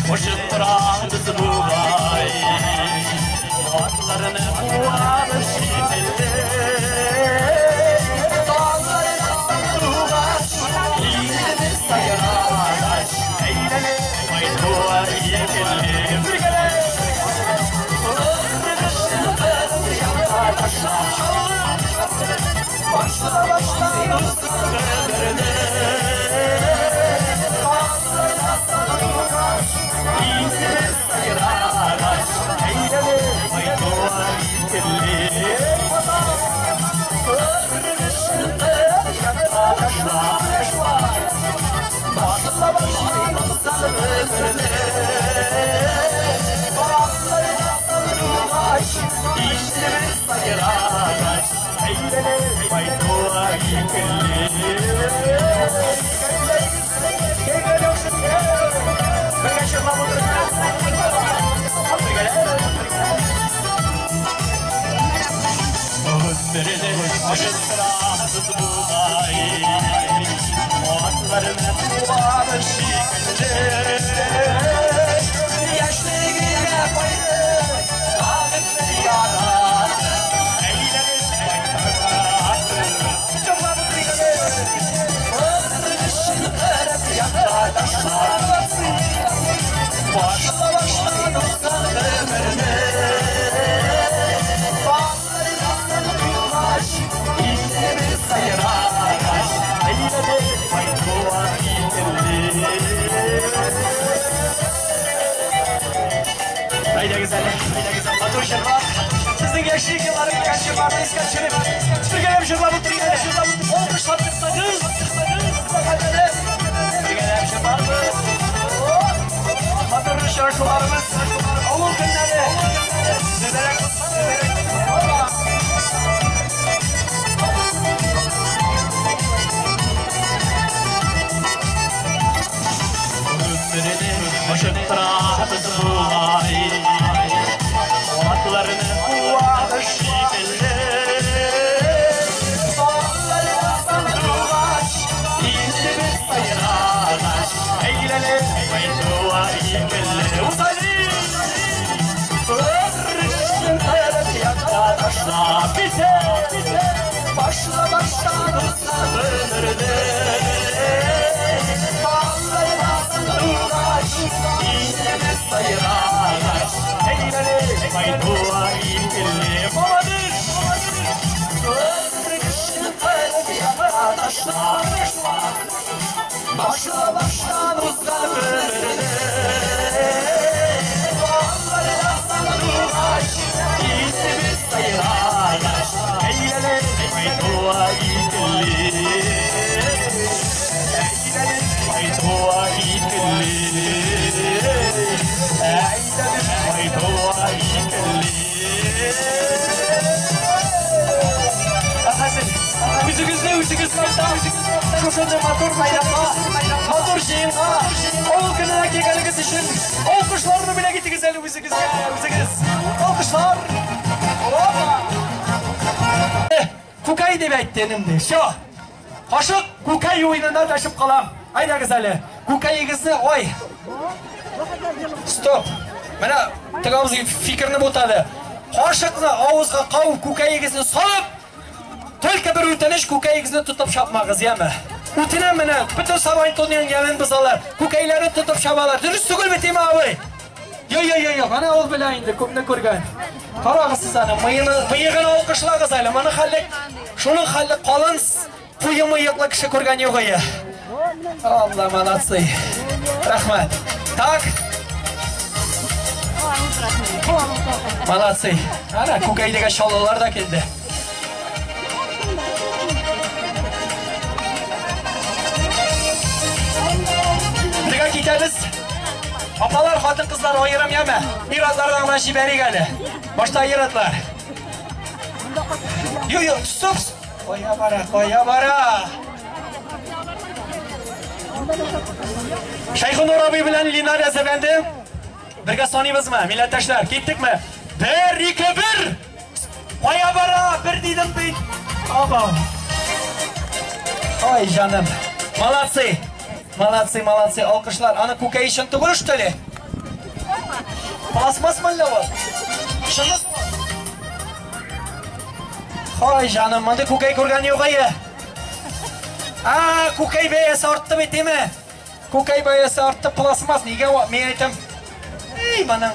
Koşup duranız buğay Atlarını kuvarı şekilde Dağlarına sanduğaş İğneni sayaraş Eğlenip baytuğa yekelim Bir kere Ömrünüşünü yaklaşa Başla başla ömrünü Dağlarına sanduğaş İğneni sayaraş Eğlenip baytuğa yekelim Ömrünüşünü yaklaşa Başla başla ömrünü Dağlarına sanduğaş İğneni sayaraş Eğlenip baytuğa yekelim Ömrünü aşıttıramız buğay Muhatlarını kuvarı şekilde Yaşlığına baydı Sağlıklı yarar Eğlenip baytağıdır Çoklar kıyılır Ömrünüşünü kırıp yaklaşlar Başla başla dostlar ömrünü Bağlarına sanduğaş İğnemi sayıraş Eğlenip baytuğa yekelim Haydi güzel, haydi güzel Batur Şerva Sizin gençlik yıllarını kaçırmadı iskaçırıp Türkiye'de bir şurada mutlu gidelim Olmuş tatlıksanız Türkiye'de bir şurada Batur şarkılarımız Avul günleri Sizlere Ömrünü aşıttıramız buğay Atlarını kuvarı şekilde Dağlarına sanduğaş İğnemi sayıraş Eğlenip baytuğa yekelim Uzalim Ömrünüşün kırıp yaklaşla Bize Başla başla dostlar ömrünü Dağlarına sanduğaş İğnemi sayıraş Eğlenip baytuğa yekelim Olabilir Ömrünüşün kırıp yaklaşla Başla başla dostlar ömrünü Dağlarına sanduğaş İğnemi sayıraş Eğlenip baytuğa yekelim Eğlenip baytuğa yekelim Eğlenip baytuğa yekelim Efendim, müzikizle Şuşunda motor bayramda Motor şeyinga Ol gününe kekalığız için Olkuşlarını bile gitti güzel müzikiz Olkuşlar Hoppa Kukay deb aytganimda shu Qo'shiq Kukay o'yinidan tashib qolam Ayda güzeli Kukayigizni oy Stop Mana tag'amizga fikrni o'tadi Qo'shiqni ovuzga qovib kukayigizni solib Только bir o'tinish kukayigizni tutib shopmag'iz yami O'tina mana butun Saboy to'ngan bizalar kukaylarni tutib shabalar durust tugul bitimi abi Yo mana ol bilan endi ko'pni ko'rgan Qarag'isiz ana miyig'ini olqishlag'iz ayla mana xallik shuni xallik qolin Puyumu yo'qla kishi ko'rgan yo'q aya Allah молодцы Rahmat Tak Молодцы Ana kukaydiga sholalar da keldi Birga ketamiz Opalar xotin qizlar ayırım yeme Birazlardan ben şiberi geldi Başta ayıratlar Yo stop Koya bara Şeyh Nur abi bilen Linar yaz efendim Birga sonimiz mi? Millettaşlar gittik mi? 1, 2, 1 Koya bara bir dedim bir Aba Ay canım Молодцы Молодцы Alkışlar Ana kukayı için tuguluş tali Plastmas mı o? Şınız mı? Hay canım, manda kukay kurgan yok ayı. Kukay bayası arttı beti mi? Kukay bayası arttı, plastmas. Nege o? Men aytdim. Ey bana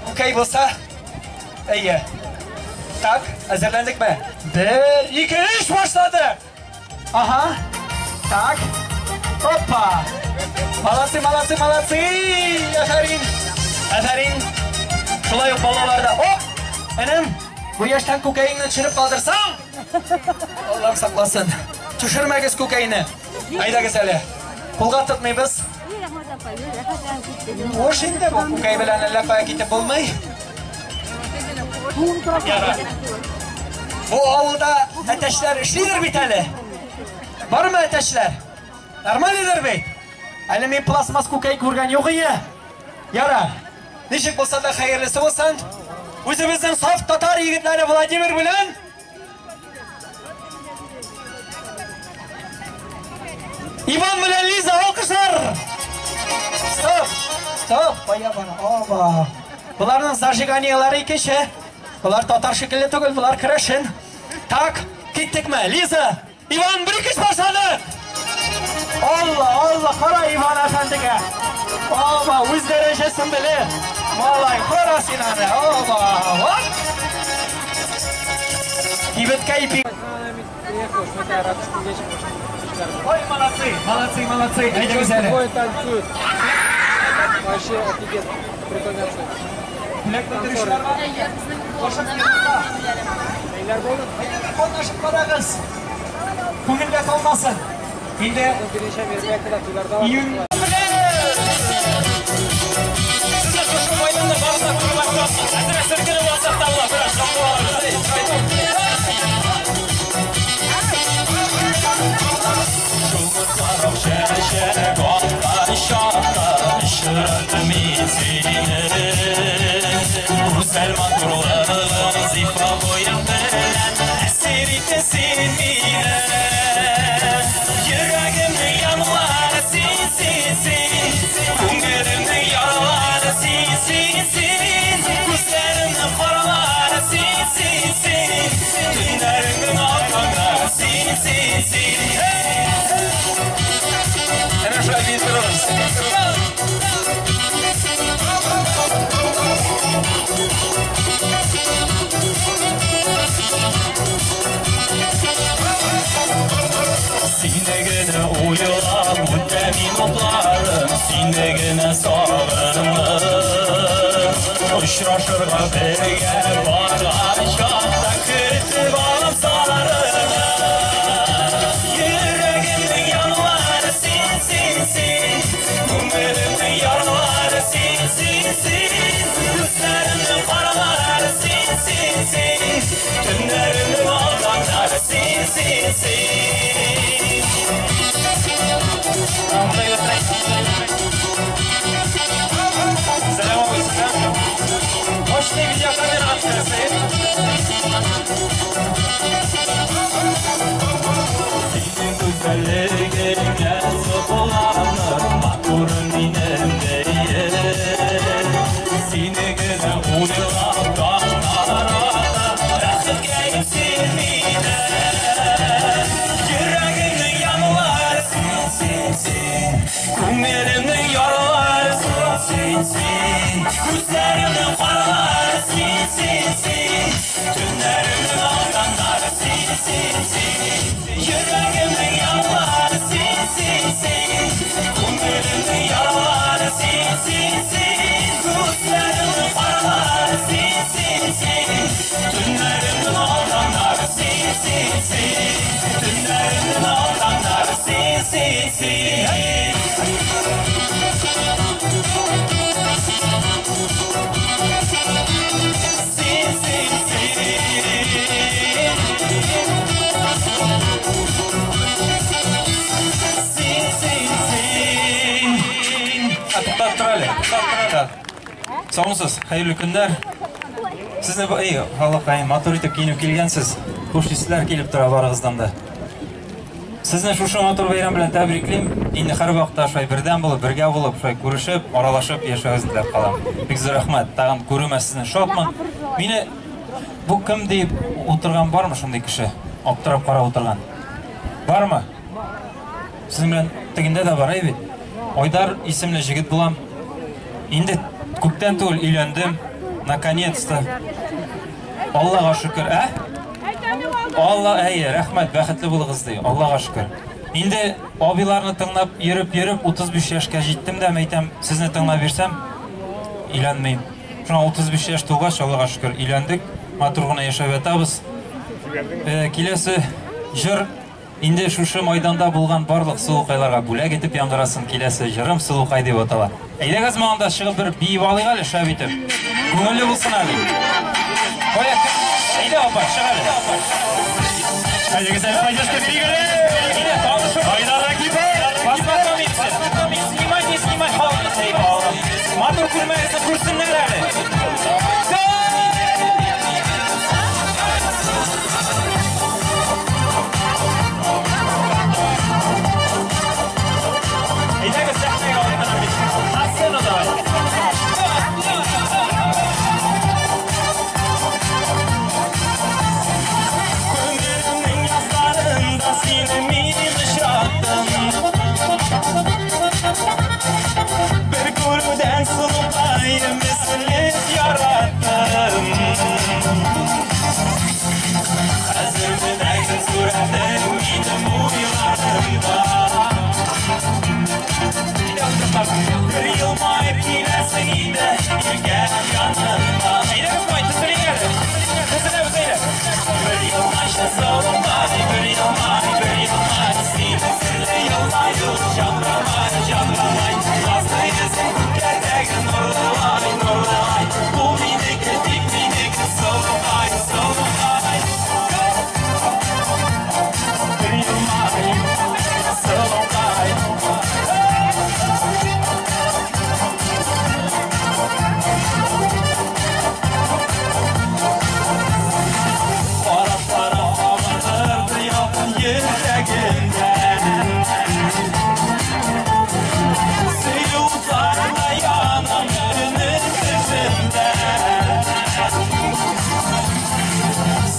kukay bolsa. İyi. Tak, hazırlandık mı? 1, 2, 3 başladı. Aha. Tak. Hoppa. Молодцы, молодцы, молодцы. Aferin. Aferin. Şulay yok balalarda. Hop. Anam. Bu yaştan kokainini çırıp kaldırsam. Allah'ım saklasın. Düşürmegiz kokaini. Ayda güzeli. Pulga tutmayız. O şimdi bu kokay bilen lafaya gidip olmay. Yara. Bu avulda ateşler işlidir bir tane. Var mı ateşler? Normalidir bey. Әлі мен пластмас көкей көрген жоқ ие. Яра, нешік болса да хайырлысы болсын. Өзіміздің саф татар егітлері Владимир білен. Иван білен Лиза алқыштар. Стоп, стоп, бая бана, оба. Бұлардың зажиганиялары екеші. Бұлар татар шекілі түгіл, бұлар кірішін. Так, кеттік ме? Лиза, Иван бір екеш başladı. Allah Allah, kara İvan Efendi'ye. Oba, öz derecesini bilir. Vallahi kara sinanı. Oba, hop. Gibet kayıpı. Ой, молодцы, молодцы, молодцы. Haydi güzel. Вообще офигенно. Прикольно. Bilekte duruşlar var. Koşup yanında. Neyler böyle? Konuşup karagız. Kungilde kalmasın. Şimdi Birinci Amerika'da turlarda var. İyun. Size koşu maydanda varsa kurmak lazım. Hazır sürgünü vasıfta Allah biraz kapı var. Şumurtlarım şere şere kalkar şarkar şırtımizine Müslüman kurulun zifa boyan veren eseri tesinmine Yüreğimde yanlar sin sin sin Kungırımda yaralar sin sin sin Kuzlarımda paralar sin sin sin Günlerimde alkanlar sin sin sin Хорошо, Витровс. Sinegene uyulan müddemin otlarım Sinegene sağırım Uçraşırga berge varlar Şahta kırtı bağım sararım Yüreğimde yanlar sin sin sin Kumlarımda yaralar sin sin sin Gözlerimde paralar sin sin sin Tünlerimde balkanlar sin sin sin Selam olsun. Hoş ne video kamera arkası. Senin güzelliklerine sokulanlar Makurun dinemdeye Seni gene uyulan kanlara Bırakıp gelip silmine Yüreğimde yanlar sin sin sin Kumyerimde yaralar sin sin sin Gözlerimde paralar sin sin sin Tünlerimde alkanlar sin sin sin Yüreğimde yanlar sin sin sin Kumyerimde yaralar sin sin sin Gözlerimde paralar sin sin sin Tünlerimde alkanlar sin sin sin Tünlerimde alkanlar sin sin sin Sin sin Sağ olunuz, hayırlı günler. Siz ne bu? İyi, Allah kayın, motor itip giyinip kelgensiz. Hoş sizler kelip tura barağızdan da. Sizning shu motor bayram bilan tabriklayman. Endi har vaqtda shu birdan bo'lib, birga bo'lib, shu ko'rishib, oralashib yashaymiz deb qolaman. Bek zo'r rahmat. Tag'in ko'raman sizni shodman. Meni bu kim deb o'tirgan bormi shunday kishi? Optirab qarab o'tirgan. Bormi? Siz bilan teginda da bor edi. Oydar ismli yigit bo'lam. Endi ko'pdan to'l uylandim. Наконец-то. Allohga shukr, a? Allah rahmat, baxtli bo'ling'iz dey. Allohga shukr. Endi obilarni tinglab, yurib 35 yoshga yetdim deb aytam, sizni tinglab bersam uylanmayman. Shuna 35 yosh to'lgach, Allohga shukr uylandik. Maturg'una yashab yotamiz. Kelasi jir endi shu maydonda bo'lgan barliq suluqaylarga bo'lak etib yandirasin kelasi jirim suluqay deb ataladi. Aydagiz manda chiqib bir biyib olaylik, shab etib. Ko'ngilli bo'lsin ali. Qo'ya. Ayda opa, chiqadi. Aydagiz paydash ketmagili. Ayda tanishib. Ayda rakiba. Посмотрите. Снимай, hozir. Motor kurmaysa kursinlar ali. Bir guruden sulukayım misliz yarattım. Hazırlıdaydı suratım idim uyularımda. Bir yılmayıp gidersin iyide gel yanımda. Eyde kızmayın tüsürün geldi. Tüsürün öpseyle. Bir yılmayışta solumda bir yılmay. Sine sile yılmay canlamay. Hastayızın gerçekten nurlay. Bu minik solumay. Bir yılmay solumay. Para havanır yüreğimden. Seni uzakta yanım ürünür sözümden.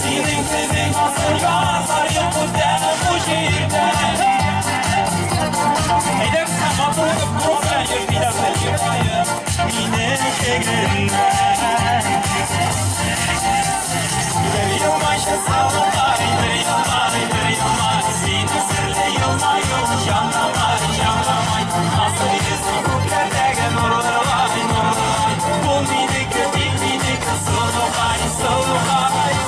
Senin sözün nasıl yazarım bu dene bu şiirden. Hedef sen oturup kurumdan yürüyüp yürüyüp yine şehrinden. Bir yılmaşta salımay, bir yılmay. Seni sırlı yılmay, canlamay. Nasıl yüzün kuklerdeki nurlay. Bu minik solukay.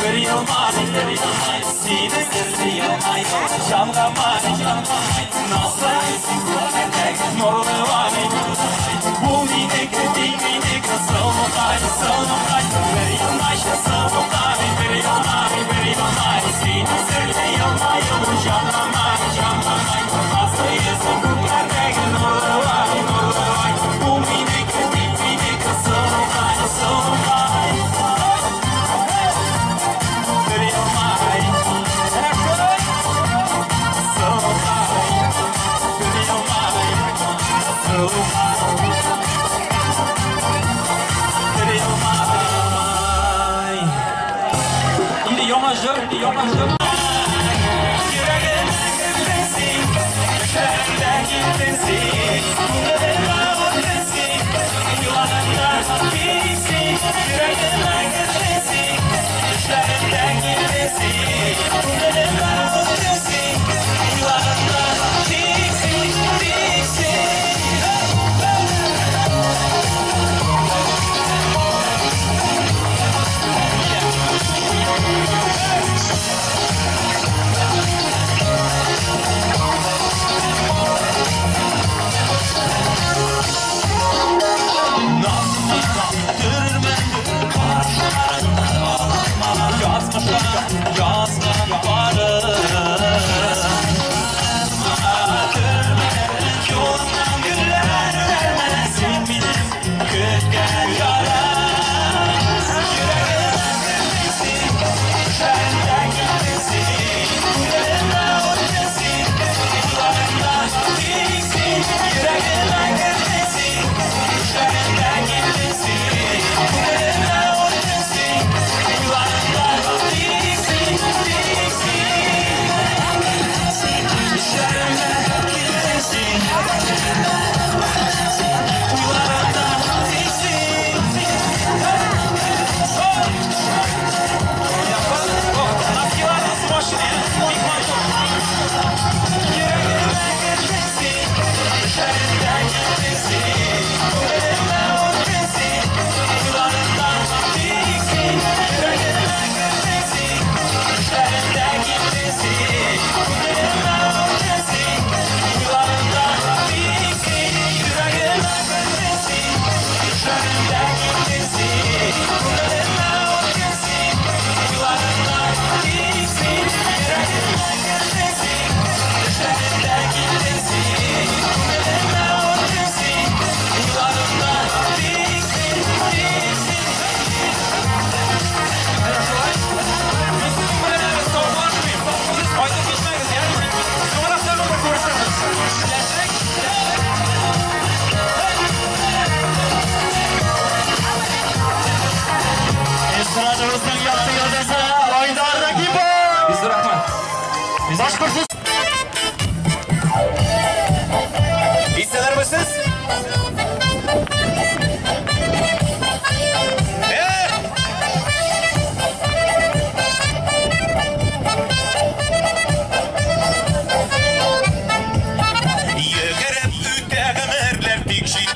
Bir yılmay, sine sırlı yılmay. Canlamay. Nasıl yüzün kuklerdeki nurlay. Bu minik solukay. Bir yılmaşta solukay. Bir yılmay. Sine sırlı yılmay. Canlamay. Nasıl yüzün kuklerdeki nurlay. Bu minik solukay. Şimdi yanaşır.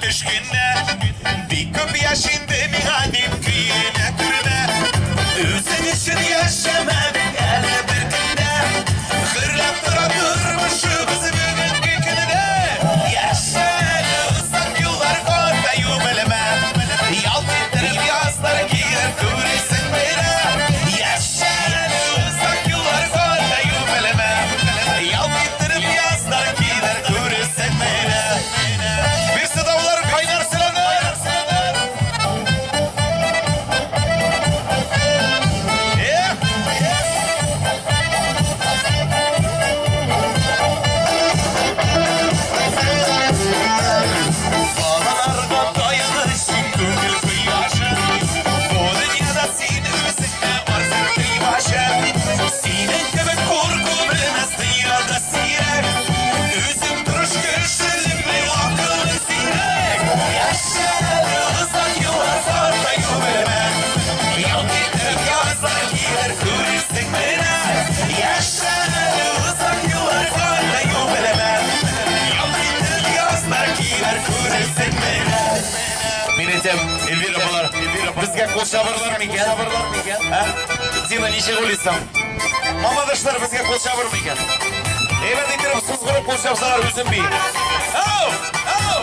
düşkünne bir köp yaşında mi hanım kıyına kürme özün için yaşamak hele bir günde hırlap durmuşuz bugünkü günde yaşalı uzak yıllar korda yumeleme yal getirip yazlar giyer kıvrısın beyre yaşalı uzak yıllar korda yumeleme yal getirip yazlar giyer kıvrısın beyre bir sıdavlar kaynar sılanır Elvira bular, bizga qo'l shabarlar mikan? Zina necha qo'ysan? Mamadaşlar bizga qo'l shabar mikan? Evet etirib siz qurib qo'l shabsalar o'zim bi. Au! Au!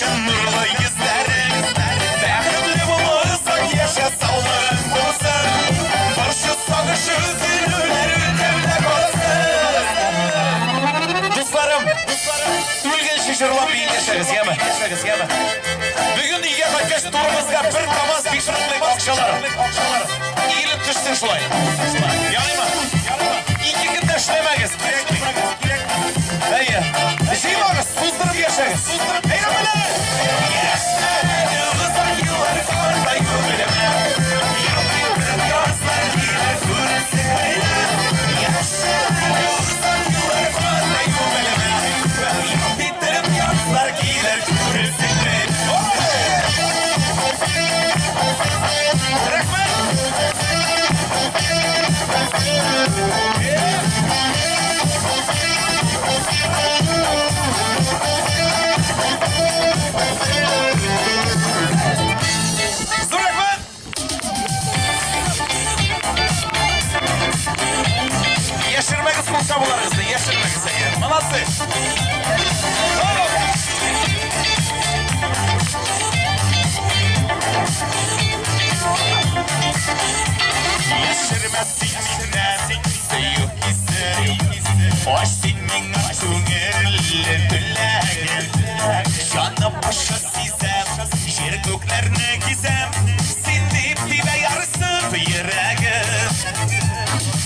Nurlu yüzlerin Fehrimli bulursak yaşa sağlığın bulsun Barışı sağışı üzülüleri devlet olsun Dostlarım Ülgen şişirlap bir yaşarız yeme Bugün iyiye kaçış turumuzda bir tamaz pişirimlik akşalar İyilip düşsün şulay Yanıma İki gün deşlemeyiz Hey şey varız suzdurup yaşarız Eyvallah Yaşırmağız konsabularınızda, yaşırmağız eğer. Malası. Yaşırmaz sinirler, yok ise. Hoş senin aşkın erle tüller. Canım başa sizem, yer göklerine gizem. Sen deyip dibe yarısı yüreğim.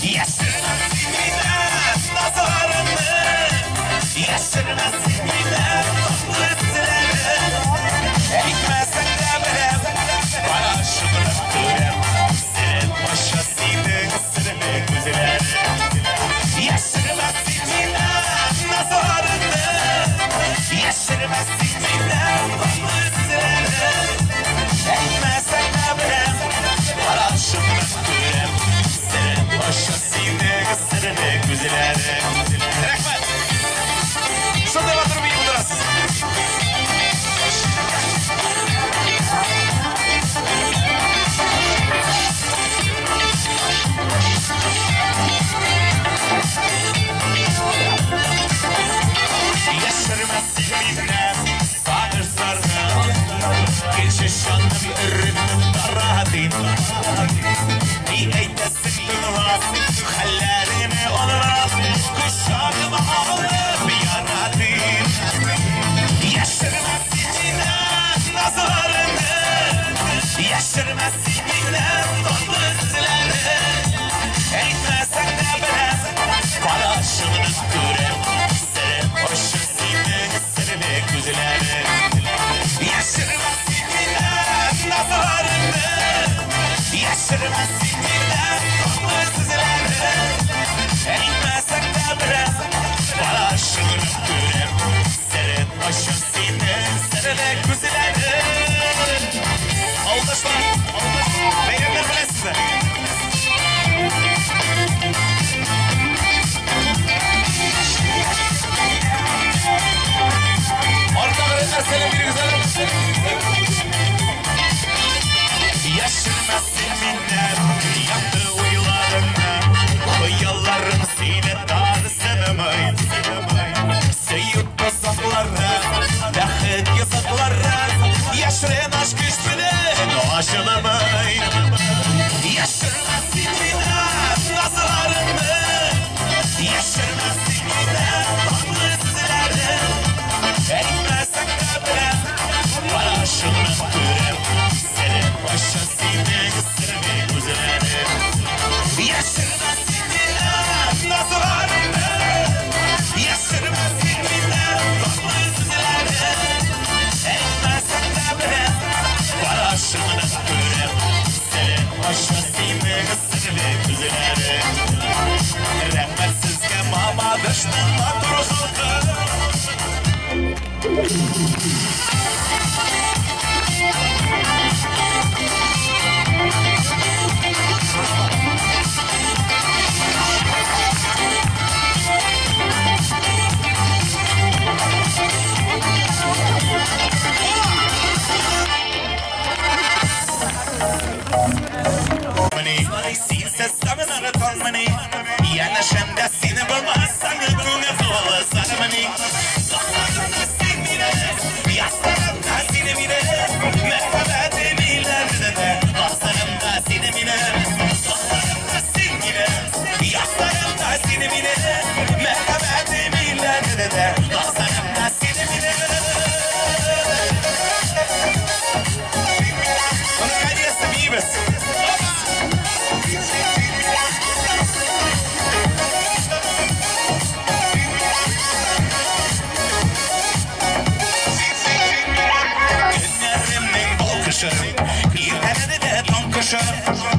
Yaşırmaz sinirler, nazarını. Yaşırmaz sinirler, tatlısıları. Ekmezsen demirem, bana şıkırıp durem. Sen başa sinir, sırrını güzeler. Yaşırmaz sinirler, nazarını. Yaşırmaz sinirler, tatlısıları. Ekmezsen demirem, bana şıkırıp durem. Sen başa sinir, sırrını güzeler. Rahmet. Şurada batırıp iyi buldurasın. Yaşırmaz sinirler, sağır sarı. Geçiş anlı bir ürünün darradin. İyi eytesin yılmaz, hallerini olmaz. Kuş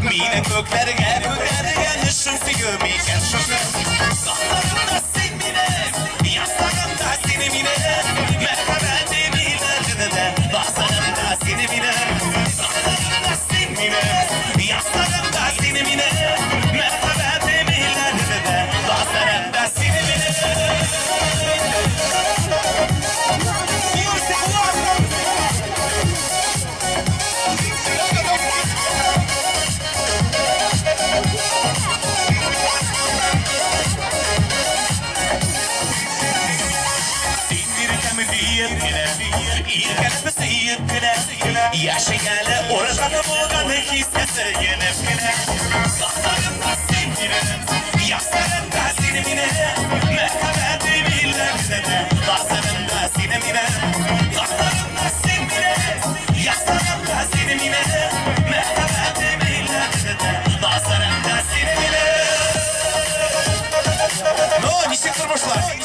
Mine köklerge nüşüm figürmeyken şoför Dostlarımda sen mine Yaslarımda seni mine Merhamet emirlerine de Dostlarımda seni mine Dostlarımda sen mine Yaslarımda seni mine Merhamet emirlerine de Dostlarımda seni mine Yaşayalı oradan bulganı hissetse yenefkine Dostlarımda sevgine Yaslarımda sinemine Merhamet emirlerine de Dostlarımda sinemine Dostlarımda sevgine Yaslarımda sinemine Merhamet emirlerine de Dostlarımda sinemine No, nişek durmuşlar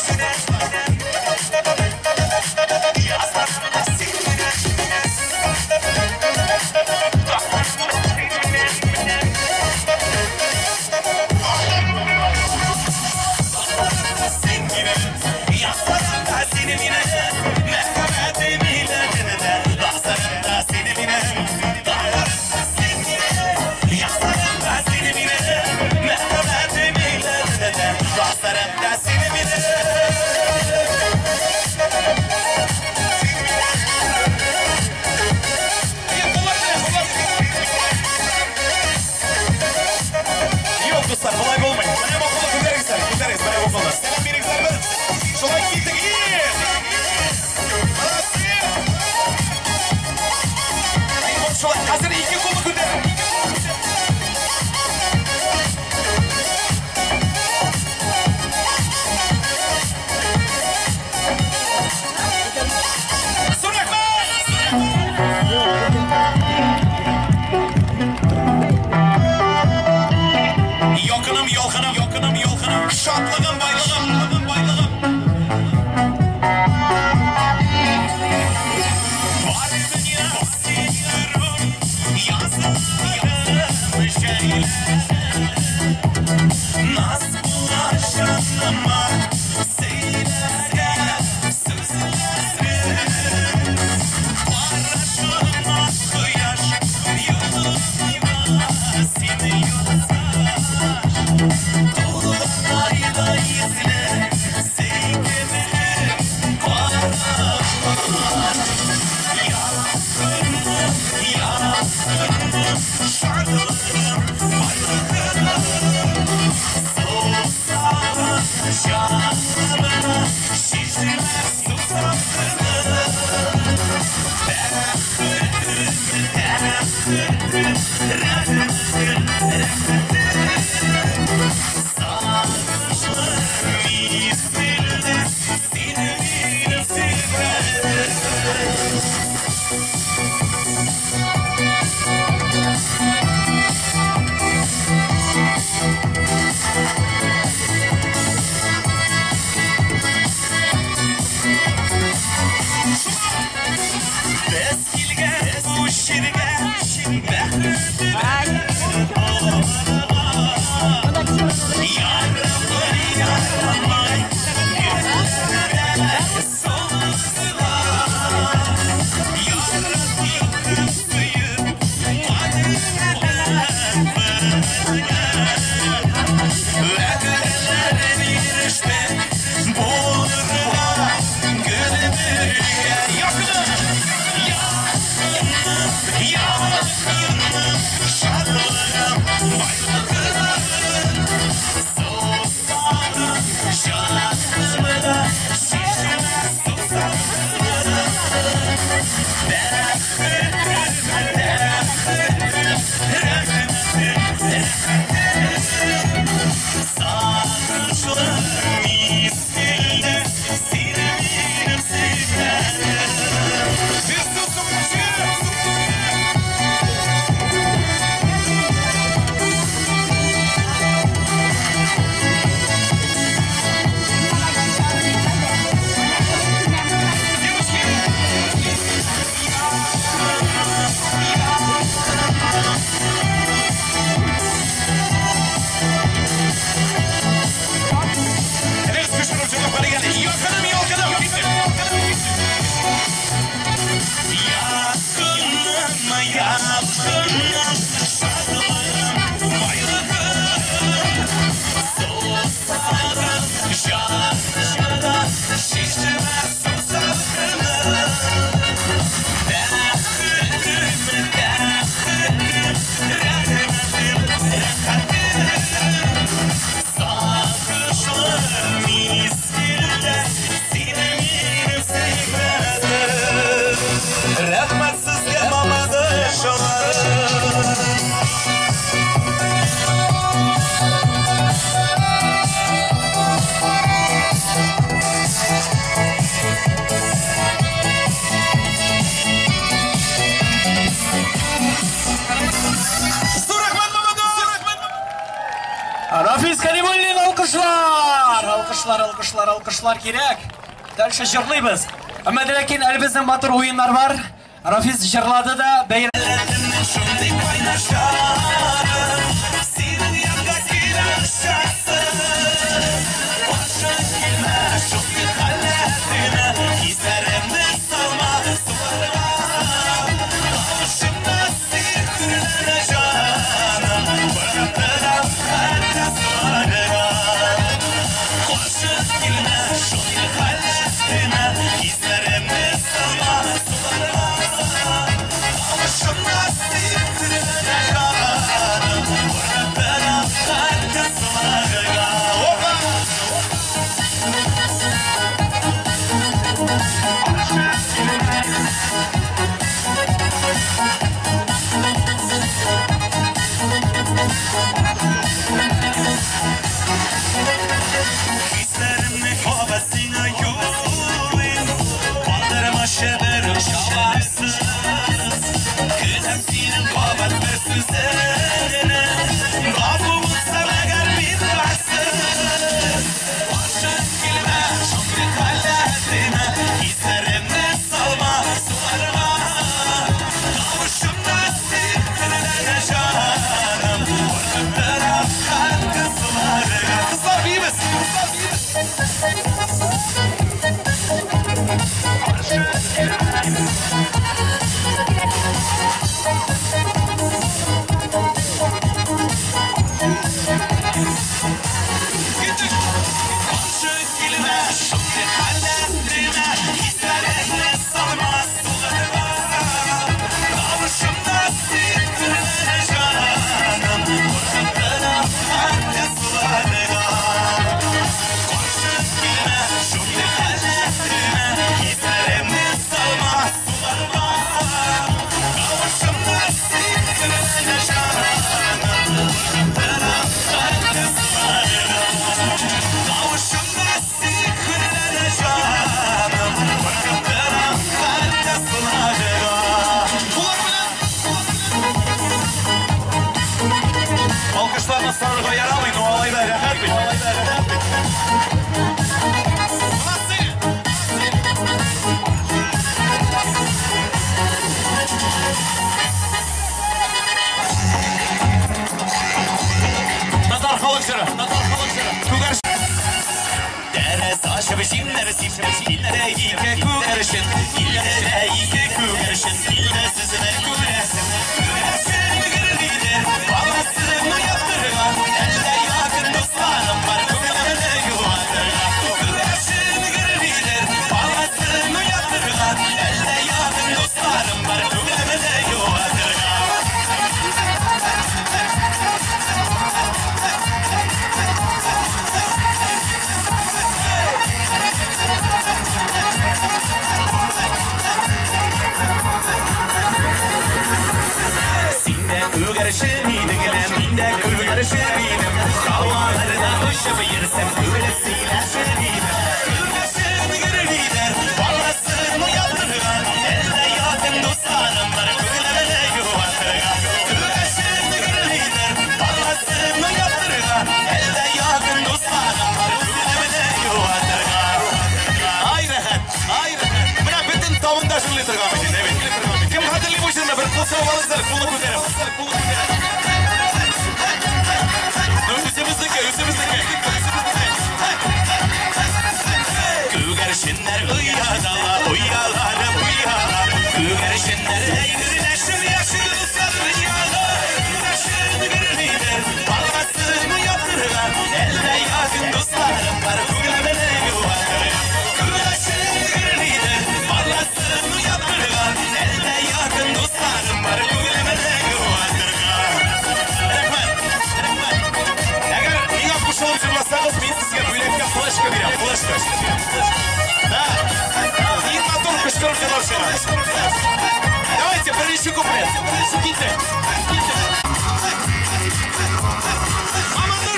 Рафис Калимуллин, alkışlar! Alkışlar gerek. Дальше жырлайбыз. Әмәдән кейін әле безнең матур уеннар бар. Рафис жырлады да Давайте, принеси куплет. Мама, ну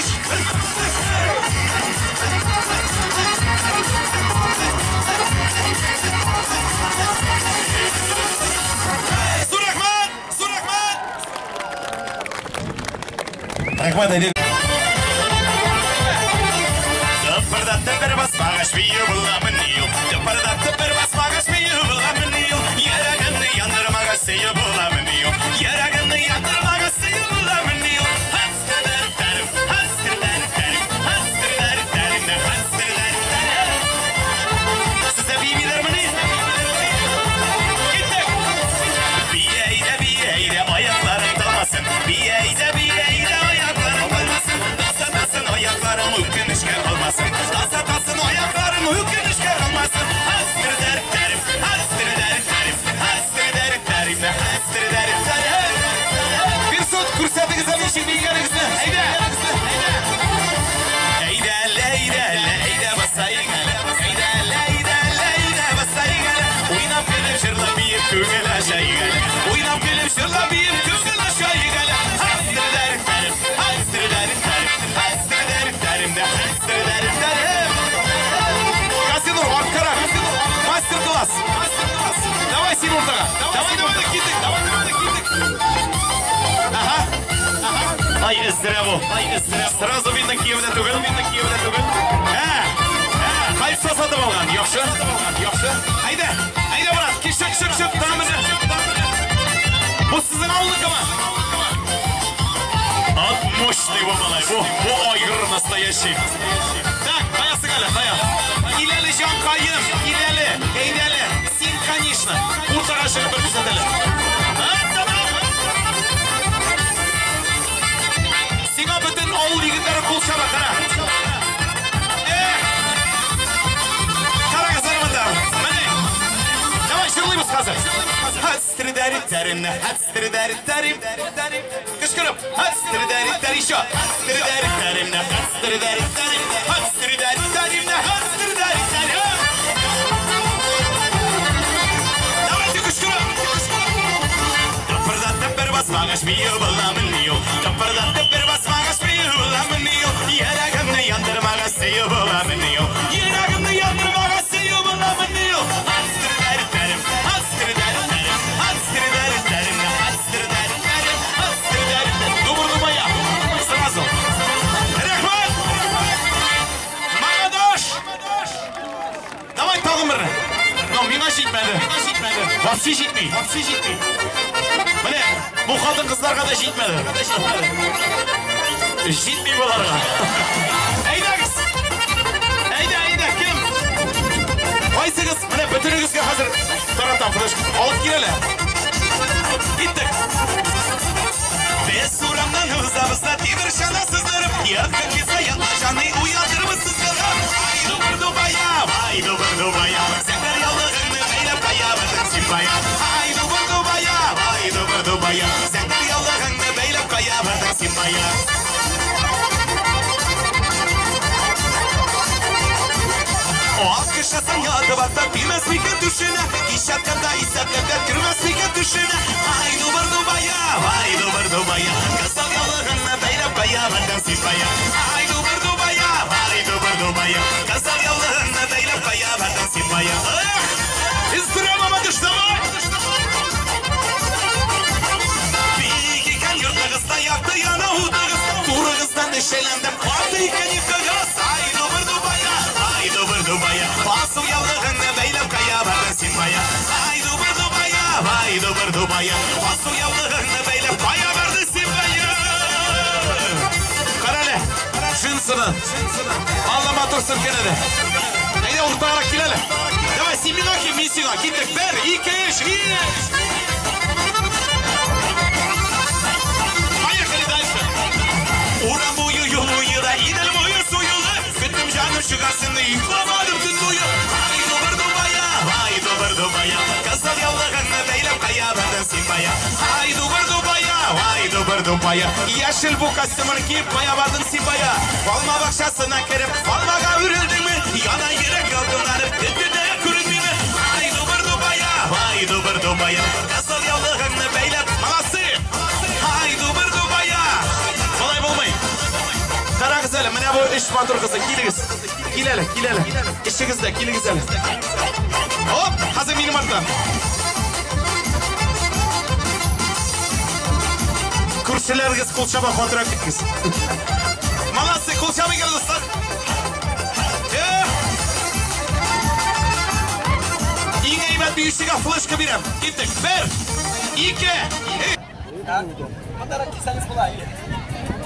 Surahman! Rahmat, Tıpırdattı bir basmağa şbiyi bulamın yıl. Tıpırdattı bir basmağa şbiyi bulamın yıl. Yeragını yandırmağa seyi bulamın yıl. Yeragını yandırmağa seyi bulamın yıl. Hastır der derim, hastır der derim, hastır der derim de hastır der derim. Size bir bilir mi? Gittik. Bir eğde ayaklarım dalmasın. Bir eğde ayaklarım dalmasın. Dasa ayaklarım hüküm işgal olmasın. Dasa ayaklarım hüküm işgal olmasın. Hastır der derim, hastır der derim, hastır der derim de hastır der derim. Bir sot kursiyatı güzel işin bilgilerinizi. Haydi. Eyde basayı gel. Eyde basayı gel. Oynap gelip şırlayıp kürgel aşağıya gel. Oynap gelip şırlayıp kürgel aşağıya gel. Hastır der derim, hastır der derim, hastır der derim de hastır der derim. Gazinur, Ankara, master class. Давай син ортаға. Давай кеттік. Ай, іздірі бұл. Сразу видно Киев'де түгіл. Қайсы сатып алған, жоқшы? Айда, брат, кешік, тамыры. Бұл сіздің ауылдық ма? От мощный бұл малай, бұл айғыр настоящий. Так, қаясы қалі, қая. Иләлі жан қайым, Eyдәлі, сен, конечно, ортаға шығып бір күзетілі. Сиға бүтін ауыл егіндері қол шаба қара. Қара қазармандар. Мәне. Давай жырлаймыз қазір. Хәстірі дәрі-дәрім. Кішкіріп. Хәстірі дәрі-дәрі шо. Хәстірі дәрі-дәрім. Хәстірі дәрі-дәрім. Давайте кішкіріп. Tıpırdattı bir basmağa şbiyi bulamın yıl. Tıpırdattı bir basmağa şbiyi bulamın yıl. Yeragını yandırmağa seyi bulamın yıl. Yeragını yandırmağa seyi bulamın yıl. Hastır der derim, hastır der derim, hastır der derim, hastır der derim, hastır der derim. Dumurlumaya, sırmaz ol. Rehman! Mağadaş! Давай tağın birini. Mina житмеді. Вапсе житмей. Міне, бұл қатын қыздарға да житмеді. Житмей боларға. Әйдәгіз. Әйдә, кім? Қайсыңыз? Міне, бүтінігізге қазір таратам флешка. Алып келелі. Кеттік. Без сурамнан ұзабызда темір шана сыздырып, яқын кеса ятма жаны уядырмыз сыздырып. Айду бұрдубая, сәңгір ялығыңды ғайлап қаябыдың симбая. Айду бұрдубая, сәңгір ялығыңды бәйліп қаябыдың симбая. Oğaz kışasan yadı bakta bilmez miken düşüne. İşatkanda isatlarda kırmaz miken düşüne. Aydu burdubaya, kısal yalığınla beylep kayabından sipaya. Aydu burdubaya, kısal yalığınla beylep kayabından sipaya. İzdiramama dışlamay. Bikiken yurtağızda yaktı yana hudağız. Turağızdan neşelendim, vardı iken yıkağız. Aydu burdubaya. Basıl yavlığını beylep kayabadın sinmaya. Aydu burdubaya, basıl yavlığını beylep kayabadın sinmaya. Karale, şınsını, anlama tursun kenede. Neyde ortağına kilele. Давай, семеноки, миссино, китек, бер, икеш, Поехали дальше. Uğran boyu yolu da idel boyu suyulu. Gittim canım çıkarsın yıklamadım tüm boyu. Haydu burdubaya, kızıl yavlığını beylep kayabadın sinmaya. Haydu burdubaya, yeşil bu kostümünü giyip kayabadın sinmaya. Balma bakşasına kirip, balmağa ürüldün mü? Yana yere kalkınlanıp, gitti de küründün mü? Haydu burdubaya, kızıl yavlığını beylep malası. Haydu burdubaya. Kolay bulmayın. Kara güzelim, mene bu iş batur kızı, giyiniz. Kilele. İşinizde, kiliniz hele. Hop, hazır benim artan. Kurşileriniz kulçaba fotoğraf gittiniz. Malası kulçaba geldi dostlar. Size flashka berem. Ketdik. 1, 2, 3. Bunlara gitseniz kolay.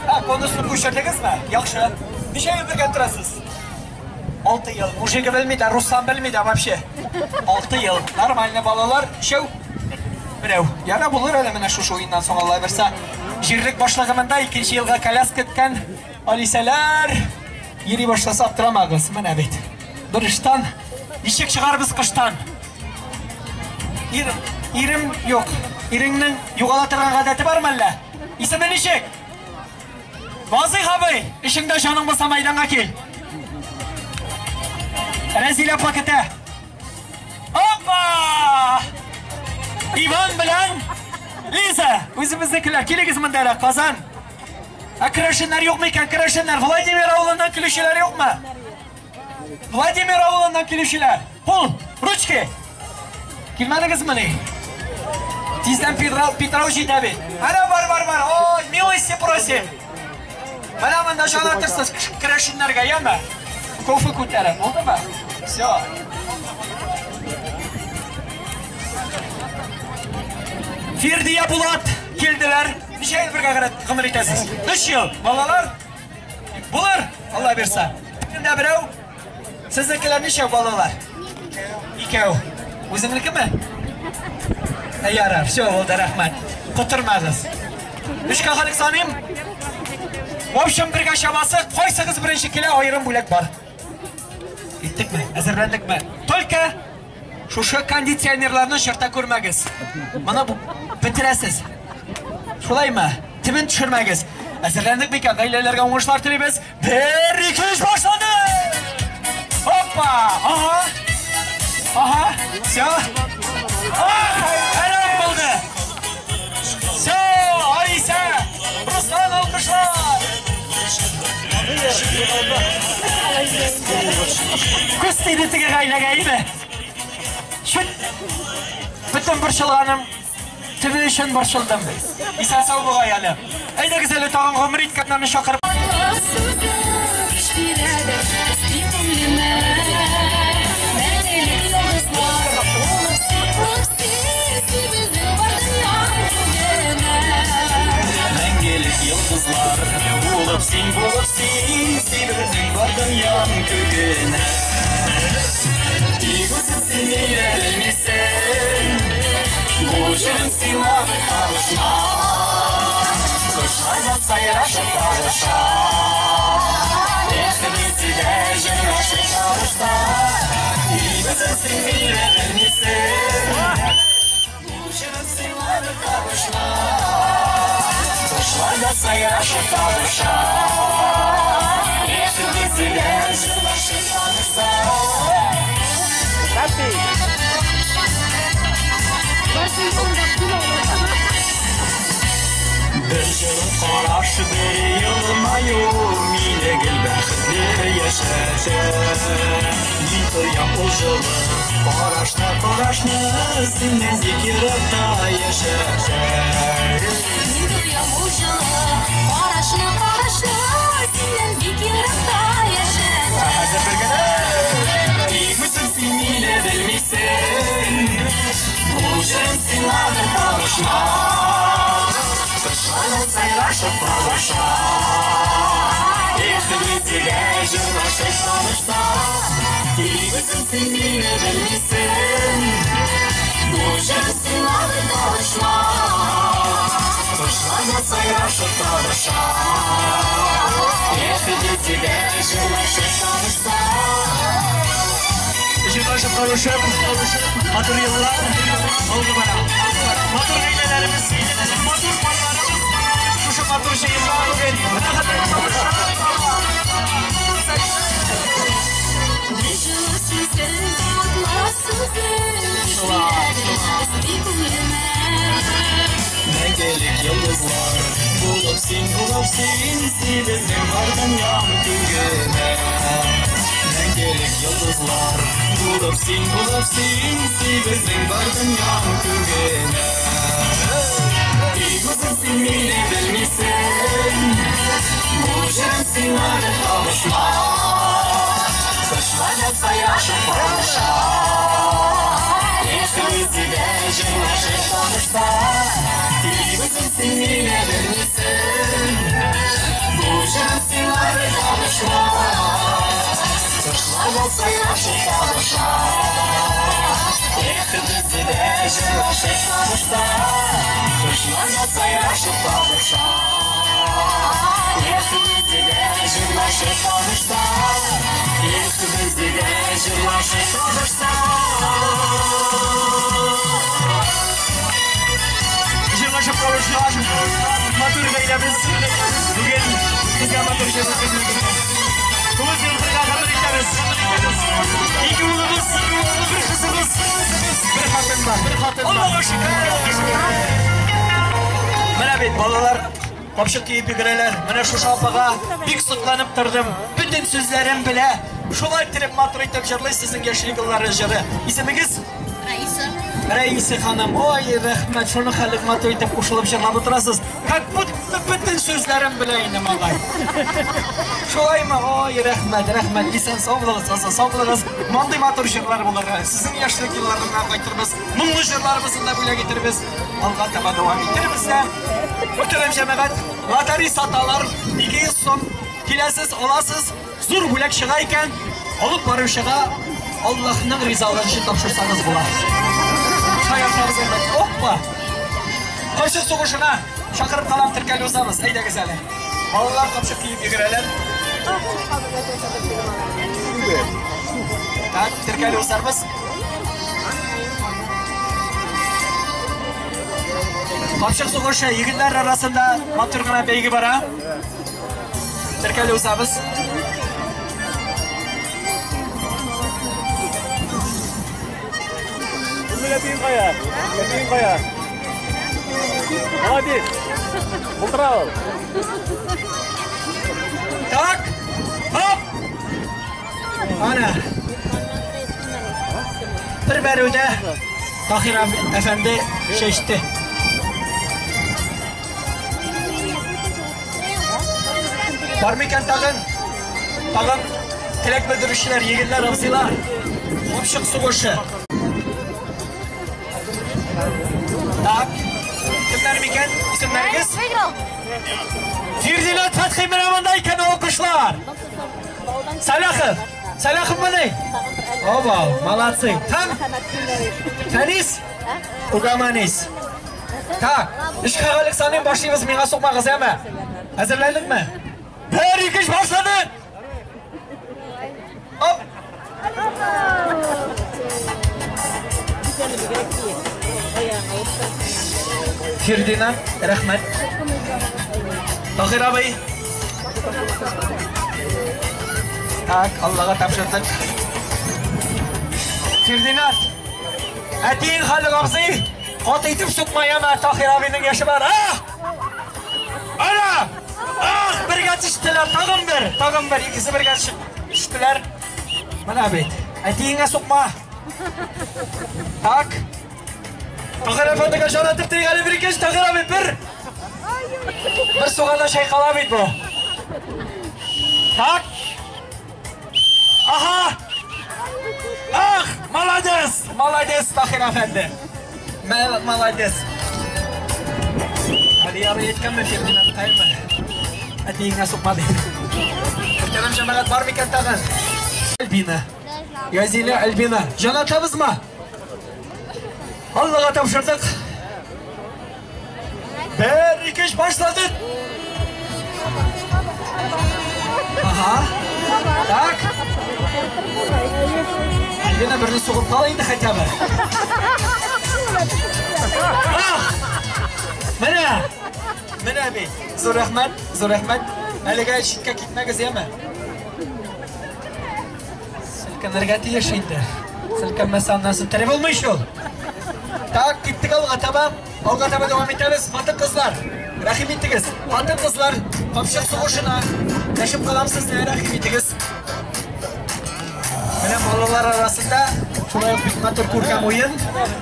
Ha, konusunu bu işlediniz mi? Yaxşı. Bir şey birlikte turasız. 6 yıl. Mujiki bilmeydi, Ruslan bilmeydi вообще. 6 yıl. Normalde balalar şev. Birev. Yana bulur öyle mene şu oyundan sonra Allah verse. Jirlik başlığımında 2. yılga kalas ketken Aliseler yeri başlasa attıramağız. Mene beyt. Bir işten. Nişek çıkar biz kıştan. İrim yok. İrinin yugalatırgan adeti var mı Allah? İsmi nişek? Vazih abi. İşinde canın basa maydana gel. Rezile pakete. Hoppa! İvan bilen Liza. Özümüzdekiler. Kilik isminde kazan. Kreşinler yok mu iken kreşinler? Vladimir Avlan'dan kilişiler yok mu? Vladimir Avlan'dan kilişiler. Pul. Ruçki. Kilmediniz mi ne? Tizden Petrovci tabi. Ana var. Oy, milosti prosim. Bana mı da şalatırsınız kreşinlerge yeme. Kofu kutarım. Oldu mu? Все. Firdiye Bulat geldiler. Bir şey bir kımır etesiz. 3 yıl. Balalar. Bulur. Allah versin. Şimdi birev. Sizdekiler neşe balalar? 2 ev. O'zingniki mi? Yarar. Все oldu rahmat. Kuturmadınız. 3 kahalık sanayım. В общем, bir aşaması koysanız birinci kilo ayırım bulak var. Gittik mi? Hazırlandık mı? Только şu kondisyonerlarını şırta kurmağız. Bana bu bitiresiz. Şolay mı? Timin düşürmağız. Hazırlandık mı ki? Gaylelerge oңuşlar tileybiz. 1, 2, 3 başladı. Hoppa! Aha! Все. Herhalde oldu. Все. Ayşe. Ruslan alkışlar. Kustaydı tıkı gayla mi? Şu bütün bırşılğanım tüvü için bırşıldım. İsa sağ bu gayalı. Ayda güzeli tağın gomri itkatlarını şakırıp. Yıldızlar bulup sin Sibir'in vardım yan köküne İgusun seni elmisin Mucun silah kavuşma Kuşlardan sayraşıp kavuşa Ekibisi de jınaşıp kavuşsa İgusun seni elmisin Mucun silah kavuşma Kuşlarda sayraşıp kavuşa Ekibisi de jınaşıp kavuşsa Bir yılın qaraşı bir yılmayım Yine gel bəxtli yaşayacağım Yıkıyan o yılı Qaraşna Sinden zikirata yaşayacağım Yıkıyan o yılı Qaraşna Sinden zikirata yaşayacağım Hazır bir gene İyimizin seninle bilmişsin Bu cinsin adı kavuşma Kışlarla sayraşıp kavuşa Ekibisi de jınaşıp kavuşsa İyimizin seninle bilmişsin Bu cinsin adı kavuşma Kışlarla sayraşıp kavuşa Ekibisi de jınaşıp kavuşsa Jınaşıp kavuşup Matur yıllar oldu bana Matur geylelerimiz Matur mallarımız Şu matur şehirler veriyor Ne gelik yıldızlar Bulup sin Sibir'in vardım yan güne Ne gelik yıldızlar Bulup sin Sibir'in vardım yan güne İgusun seninle bilmişsin Bu cinsin adı kavuşma Kışlarla sayraşıp kavuşa Ekibisi sağışta Bizim yine bilmişsin Bu şansın ayrı kavuşma Kuşlar olsa yaşı kavuşma İkimizi de yaşı kavuşta Kuşlar olsa yaşı kavuşma İkimizi de yaşı kavuşta İkimizi de yaşı kavuşta Yıllaşıp kavuşlar Matır beylemiz Bugün bizge matır şefesini Kılıç yıldırga kadar işleriz İki ulumuz Bir kızımız Bir hatun var Allah'a şükür Mene bit balalar Kapşık giyip bigireler Mene şu şapağa Bik sıklanıp tırdım Bütün sözlerim bile Şolay tirip matır itip jırlay sizin gençlik yılları jırı İsimiz? Reisi hanım, oy rahmet, şunu xalq matır itip koşulup jırlap oturasız Kak bütün sözlerim bile inim ağay Şolay mı? Oy rahmet, isen sağlığız Mandı matır jırlar bulur Sizin yaşlık yıllarından qaytırmız Munglu jırlarımızın da bile getirimiz Alğa taba devam getirimiz de Muhterem cemaat, latari satalar 200 son kilesiz, olasız Zur bulak şıgayken Olup barım şıga Allah'ın rizaları için tapşırsanız bular Hayatlarınız elbette, hoppa Kapşık soğuşuna Şakırıp kalan Türkeli uzamız, eyde güzeli Allah'lar kapşık giyip yürüyeler Tak, Türkeli uzarımız Kapşık soğuşu, yigitler arasında Matürküne beygi bara Türkeli uzamız Lebih kaya. Hadi. Ultra. Tak, hop Ana Bir berüde Tahir Efendi seçti Var mı iken tağın Tilek bildirişler, yigitler, avzilar Kapşık soğuşu Tak Kimler miken? İsimleriniz? Firdinat Fethi Miraman'dayken o kuşlar Salahım mı ne? Oba, malatsı Tam Tenis Ugamanis Tak İşkağalık sanayım başlayımız Miğa sokmağız yeme Hazırlandık mı? Bir ikiş başladı Hop Firdinat, rahmet Tahir abi Tak, Allah'a tapşırdık Firdinat Etiğin halı kapsı Ot itip tutmayama Tahir abinin yaşı var Ana bir geçiştiler Tağım bir ikisi bir geçiştiler Bana abi Etiğine sokma Tak Tahir Efendi'ye şanatıp tıygılı bir geç Tahir abi bir soğanda şey kalamıydı bu Tak Aha Malades Tahir Efendi Malades Hadi yarı yetken mi Firdinat kayın mı Etiğine sokmadı Muhterem cemaat var mı iken tağın Albina Yazili Albina Janatabız mı Allah'a tapşırdık Bir ikiş başladık Aha Tak Albina birini soğup kalaydı hatabı Mene abi Zor Ahmet Aliga şitka gitmemiz yeme Silkenlerge yaşayındır Silkenmesen nasıl terip olmuş yol Tak gittik Alga taba devam ederiz Fatın kızlar Rahim ettiniz Fatın kızlar Kapşık soğuşuna Yaşıp kalamsız diye rahim ettiniz Benim balalar arasında Şuraya hükümetler kurkan oyun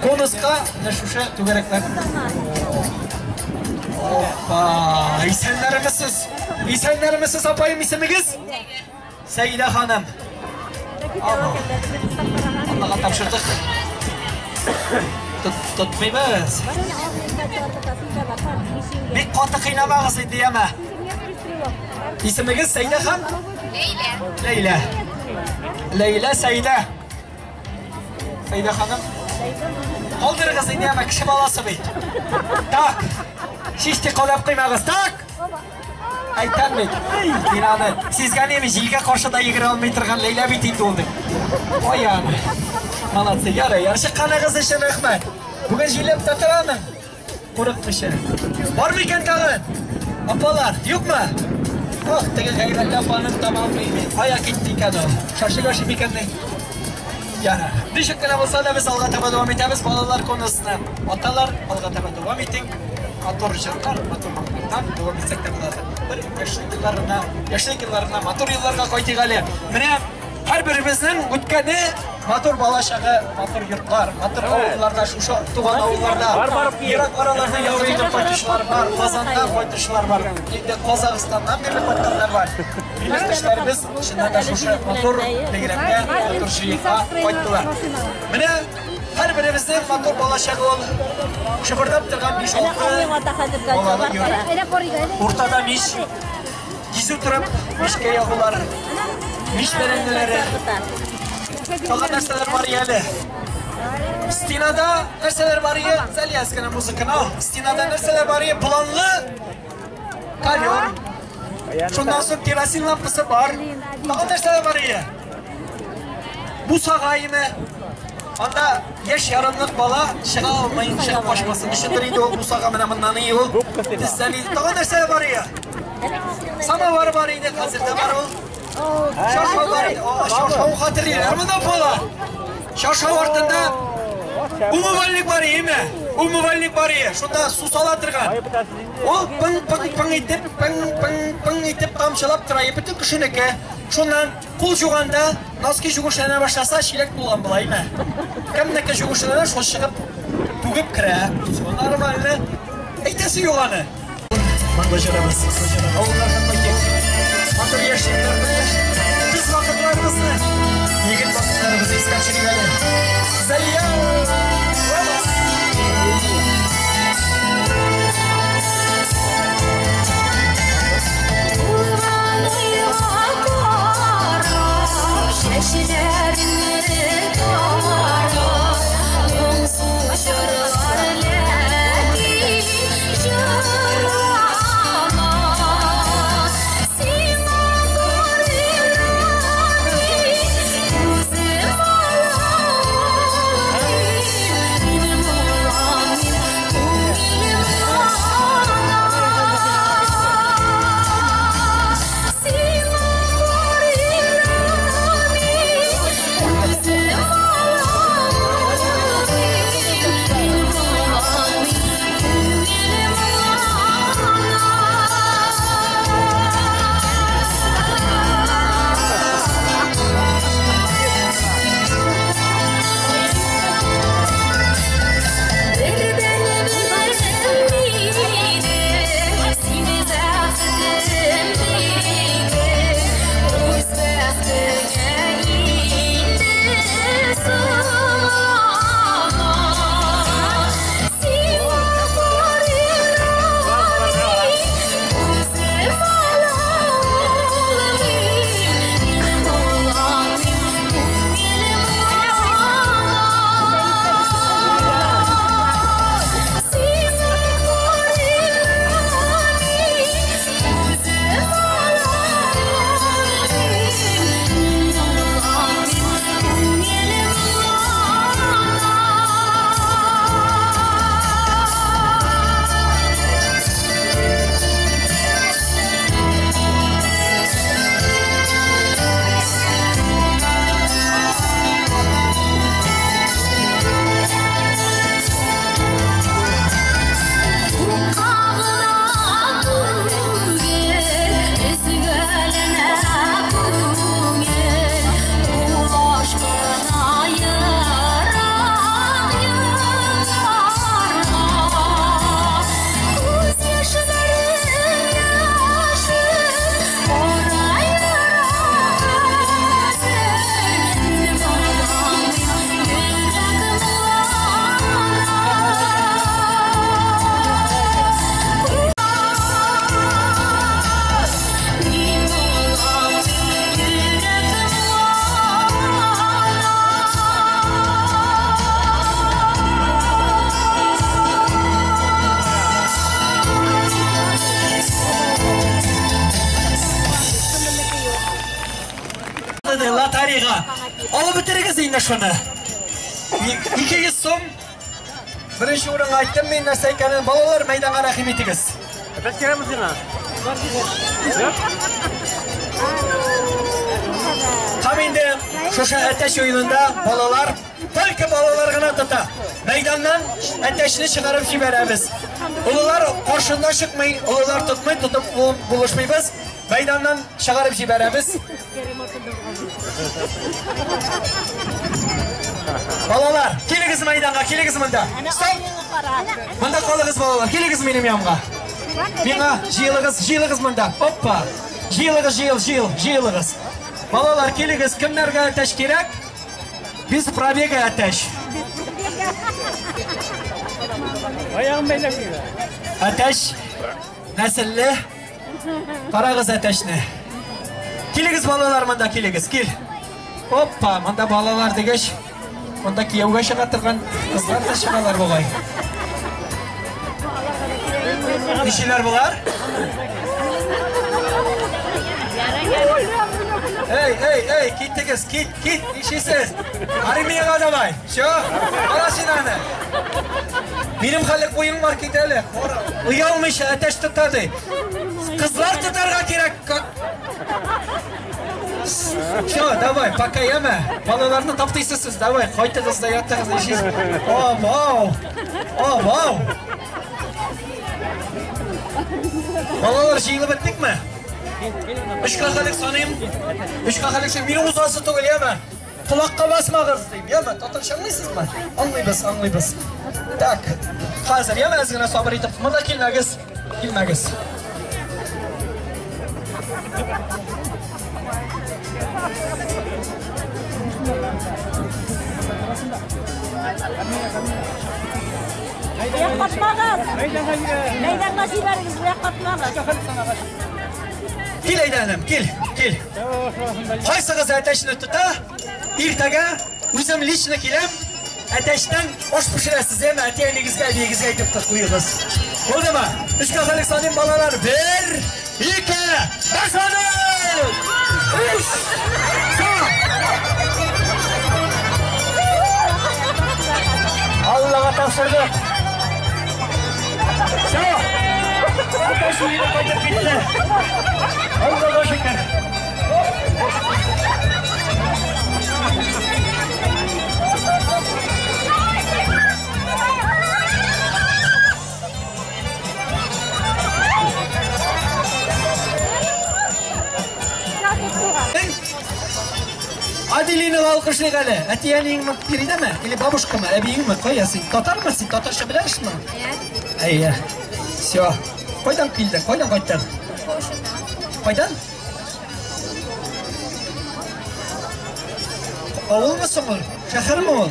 Konuska Neşuşa tügerekler Hoppa İsenlerimizsiz apayım isimiz Seyide Hanım Allah'a tapşırdık tutmaymiz. Bek qattiq qiynamag'iz deyama. İsmingiz Sayda ham? Leyla. Leyla Sayda. Sayda hanım. Qoldirig'iz deyama kishi bolasi bu. Tak. Shishti qolab qo'ymag'iz. Tak. Aytanmaydi. Dinani sizganimiz yilga qarshida yigira olmay turgan Leyla bitin bo'ldi. Voy yani. Manatsa yarasha qanaqas ishim rahmat. Bugun jilib tatiraman. Qo'riqmishi. Bormi ekan tag'in? Apalar, yo'qmi? Oh, tega g'ayrat apani tamomlaydi. Qo'ya ketdi ekan u. Shoshib ekanday. Yana, nishakana bo'lsa-da biz alg'ataba davom etamiz. Bolalar konusida otalar alg'ataba davom eting. Motorchilar, motorlardan davom etsak da bo'ladi. Bir yoshlik yillarına motor yillarga qo'ydik hali. Mana har birimizning o'tgani motor balashag'i, motor yurtlar, motor ovullarda, shu tug'an ovullarda, Iroq oralarida yoviyda qo'ytishlar bor, Qozonda qo'ytishlar bor. Endi Qozog'istondan beri qo'yganlar bor. Birlashishlarimiz shundan shu motor telegramga, motor shiyga qo'ydilar. Mana har birimizning motor balashag'i ol. Shibirdab turgan 5-6 o'rtada mish gizu turib mishga yog'ular mish berendilari qolgan narsalar bor edi. Stinada narsalar bor edi. Zaliyazgina muzikani. Stinada narsalar bor edi. Planli kalyor. Shundan so'ng kerosin lampasi bor. Qolgan narsalar bor edi. Bu sag'aymi? Anda yaş yarımlık bala şığa olmayın, şığa başmasın. Düşündürüydü o Musağa menamından iyi ol. Dizleniydi. Daha nereye var ya? Samavar var yine hazırda var o. Şarşav var yine. Şarşav hatırlıyor. Ermeden bala. Şarşav ortında umuvallik var iyi mi? Umuvallik var iyi. Şunda su salatırgan. O pın itip kamçılap durayı. Bütün kışınıki. Şundan kul жуганда, носки жугушына башласа, шилек булган була име. Кемнеке жугушына шул чыгып, түгеп кирә. Нормально. Әйтәсе юк аны. Башарабыз. Авылларга кайтык. Матур яшьләр. Без вакытларыбызны, егет вакытларыбызны искә чигәле. Залия. Loteriyaga. Olib bitirig'iz endi shuni. 200 so'm. Birinchi o'ringa aytdim men narsa ekanini bolalar maydonga rahim etingiz. Biz kelamiz yana. Ham endi o'sha atash o'yinida bolalar только bolalarga tuta. Maydondan atashni chiqarib yuboramiz. Ular qo'shindan chiqmay, ular tutmay tutib bo'lishmaymiz. Maydondan chiqarib yuboramiz. Bolalar, keligiz maydonga, keligiz bunda. Stop. Bunda qoling'iz bolalar, keligiz mening yonimga. Menga jiyiling'iz bunda. Hoppa. Jiyiling'iz. Bolalar, keligiz, kimlarga atash kerak? Biz probega atash. Ayağım beylemiyor. Atash naslli. Qarag'iz atashni. Keligiz bolalar, bunda keligiz, kel. Hoppa, bunda bolalar degach, bunda kiyovga chiqartirgan qizlar da chiqalar bo'lay. Nishilar bo'lar? Ey, ketdingiz, ket, ishisiz. Arimiyaga davay. Shu, qarashinani. Benim hali o'yin var ketali. Uyalmış, ateş tutadi. Qizlar tutarga kerak. Shu, davay, poka yema. Bolalarni topdaysiz siz, davay, qaytdingizda yotdingiz ishingiz. Oh, wow. Bolalar jiyilib bitdikmi? 3 qahalik sanayım. 3 qahalik sen meni uzasi tug'il yema. Quloqqa basmag'iz deyim. Yema, to'xtashamlaysizmi? Anlaymiz. Tak. Hozir yema ozgina sabr etib, bunda kelmagiz. Yakatmağız. Meydanına siberiniz, yakatmağız. Kel aydanım, kel. Qaysiniz atashni tuta, ertaga o'zim lichni kelam, atashdan osh pishirasiz, ham atayingizga aytib qo'ying'iz. Bo'ldimi? 3 qahalik soning bolalar. 1, 2, boshladi. 3. Allah'a topshirdik. Shu. Atash uyini qaytib ketdi. Allohga shukr. Adilini alqışlayıq hələ. Ətiyəniyinmi biridəmi? Elə babuşqamı, əbiyinmi? Qoyasın. Tatarmı sen? Tatarşa bilərişmi? Əyyə. Syo. Qoydan kildin, qoydan. Qoydan? Avul musun ol? Şəhər mi ol?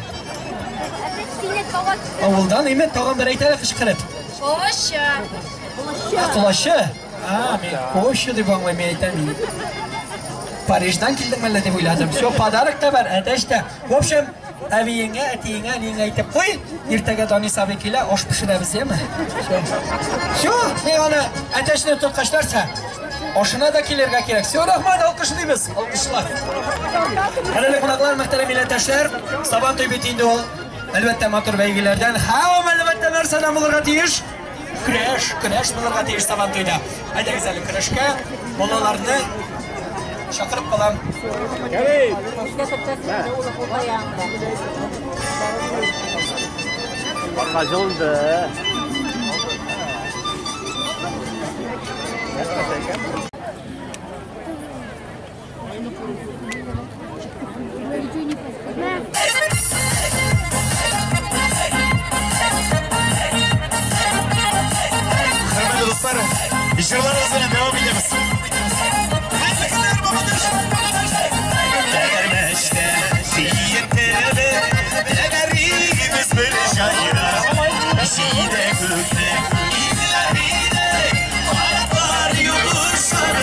Avuldan emin tağın bir aytara qışqırıb. Qo'shi. Qulaşı? Men qo'shi deb anlayım aytamayım. Parijdan keldim malla deb o'yladim. Shu pодарок da var, adashda. В общем, aviyinga, atiyinga, ningga aytib qo'y. Ertaga Doni sabi kela osh pishiramiz, mi? Shu, men ana atashni to'qashlarsa, oshina da kelarga kerak. Shu, rahmat, olqishlaymiz. Olqishlar. Qadrli qonaqlar, muhtaram millatdoshlar, Sabantoy betindi ol. Albatta motor baygilardan hamma albatta narsadan bo'larga tegish. Kurash bo'larga tegish Sabantoyda. Aytamiz hali kurashga bolalarni chaqirib qolam. Gel. Bakacıldı. Hürmetli dostlar, işlerlerimize devam edeceğiz. Dermeşte şiirtebe Negarimiz bir şaira Şiide kökte İzlerine Ağlar yolursun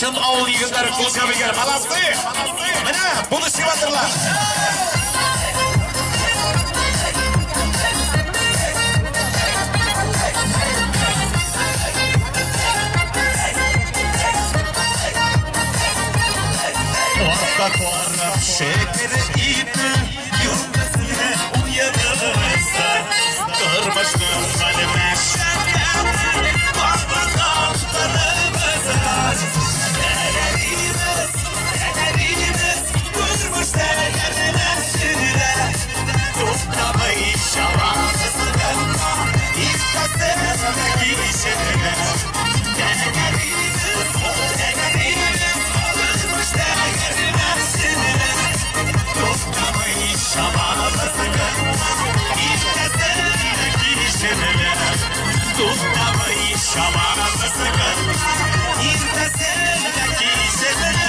Şın avul yigitleri kulka beger balasını. Mana bunu sivatırlar. Orta korap şekeri ipi yurdasına uyanırsa kırmıştım kaleme şeker babana tanımazlar. Nelerimiz durmuş değerine sinire tutlamayı şavasızlıkla İstasına giyişine Nelerimiz durmuş değerine sinire tutlamayı şavasızlıkla İstasına giyişine tutlamayı şavasızlıkla İstasına giyişine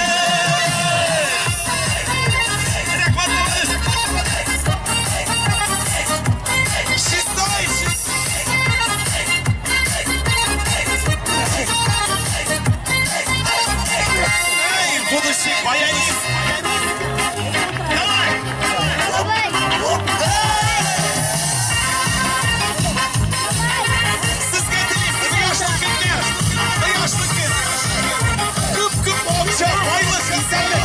Будущий баянист. Давай. Sizga yoshlik ketgan. Yoshlik ketgan. Ko'p okcha, boylik, insonlik.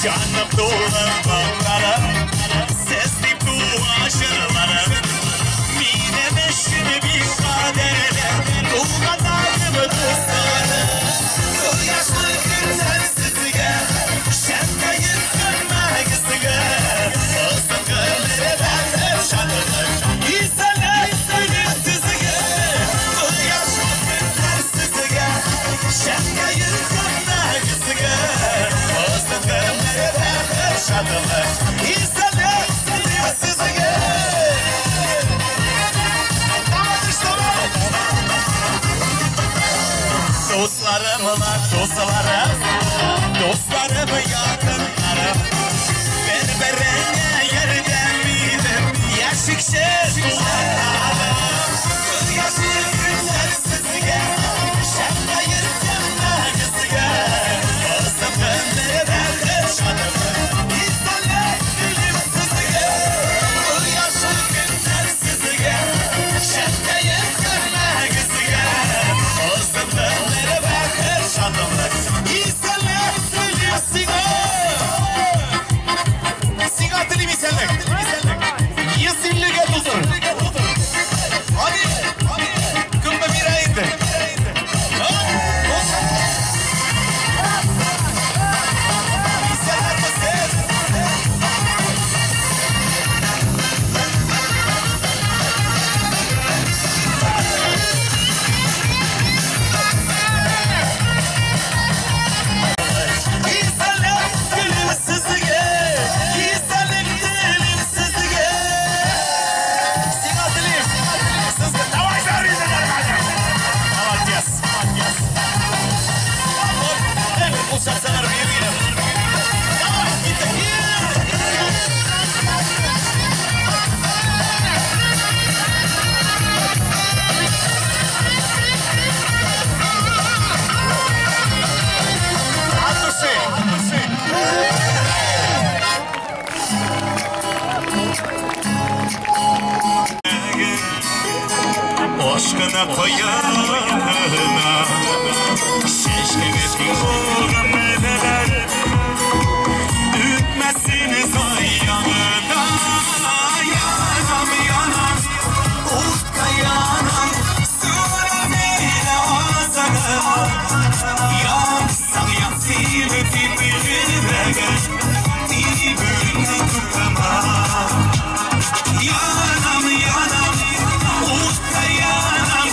Canım to'lib bag'larim, siz deb duoshirlarim. Meni meshkini beqadrlar, to'g'anadim do'stlarim. Yaşlı günler sizge, şemde yıkılmak sizge. Olsun gönlere ben hep şanlıdır, İnsanlar söyleyeyim sizge. Yaşlı günler sizge, şemde yıkılmak sizge. Olsun gönlere ben hep şanlıdır, İnsanlar söyleyeyim sizge. Dostlarım var, dostlarım yakınlarım. Berberine yerden bildim, yaşıksız duvarlarım. Yaşlı günler sizge, şemde yırtınlar sizge. Olsun gönlere ben şanımı, insanlar gülüm sizge. Yaşlı günler sizge, şemde yırtınlar sizge. Olsun gönlere ben şanımı, insanlar gülüm sizge. Sigatili misellik. Yesinliğe tuzur. Hadi. Kımda bir ayındı. Miseller mısın? İnsanlar gülüm sizge. İnsanlık dilim sizge. Sigatili. Sizge. Давай, зарыжи нормально. Молодец. Evet, bu şarkılar birbirine. Давай, git. От души. Aşkına koyana şeşkimiz görmeler ütmesiniz ay yanına. Yanam yanam ufka yanam söylemeyle ağzına. Yansan yansın dibine dibine tutamam. Yanam yanam ufka yanam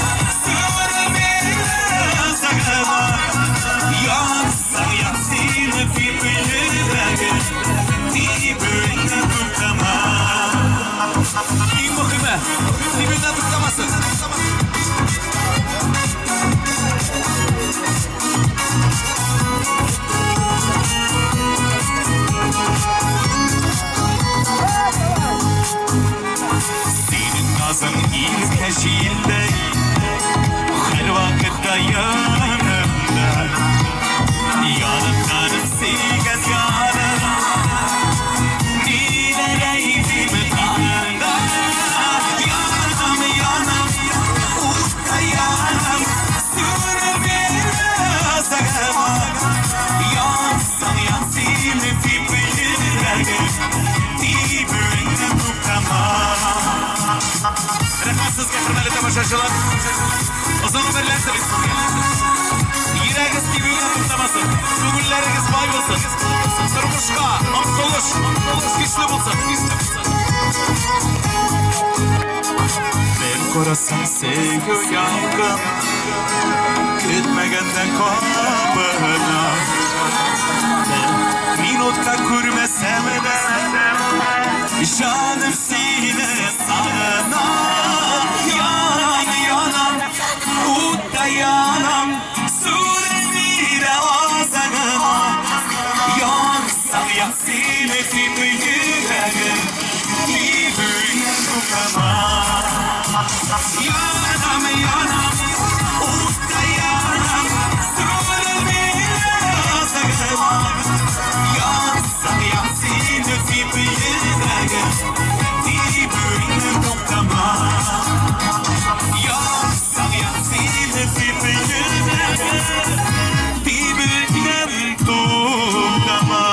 boshqa, umtilish kuchli bo'lsin. Men ko'rasan sevgi yangam, ketmaganda qolbina. Minutka ko'rmasam da, jonim seni sog'inam. Yanam, o'tda yanam, suvda ozanam. Yonsam seni seni yuragim, yuragim tutamam. Yanam, o'tda yanam, suvda ozanam. Yonsam seni seni yuragim, yuragim tutamam. Yonsam seni seni yuragim, yuragim tutamam.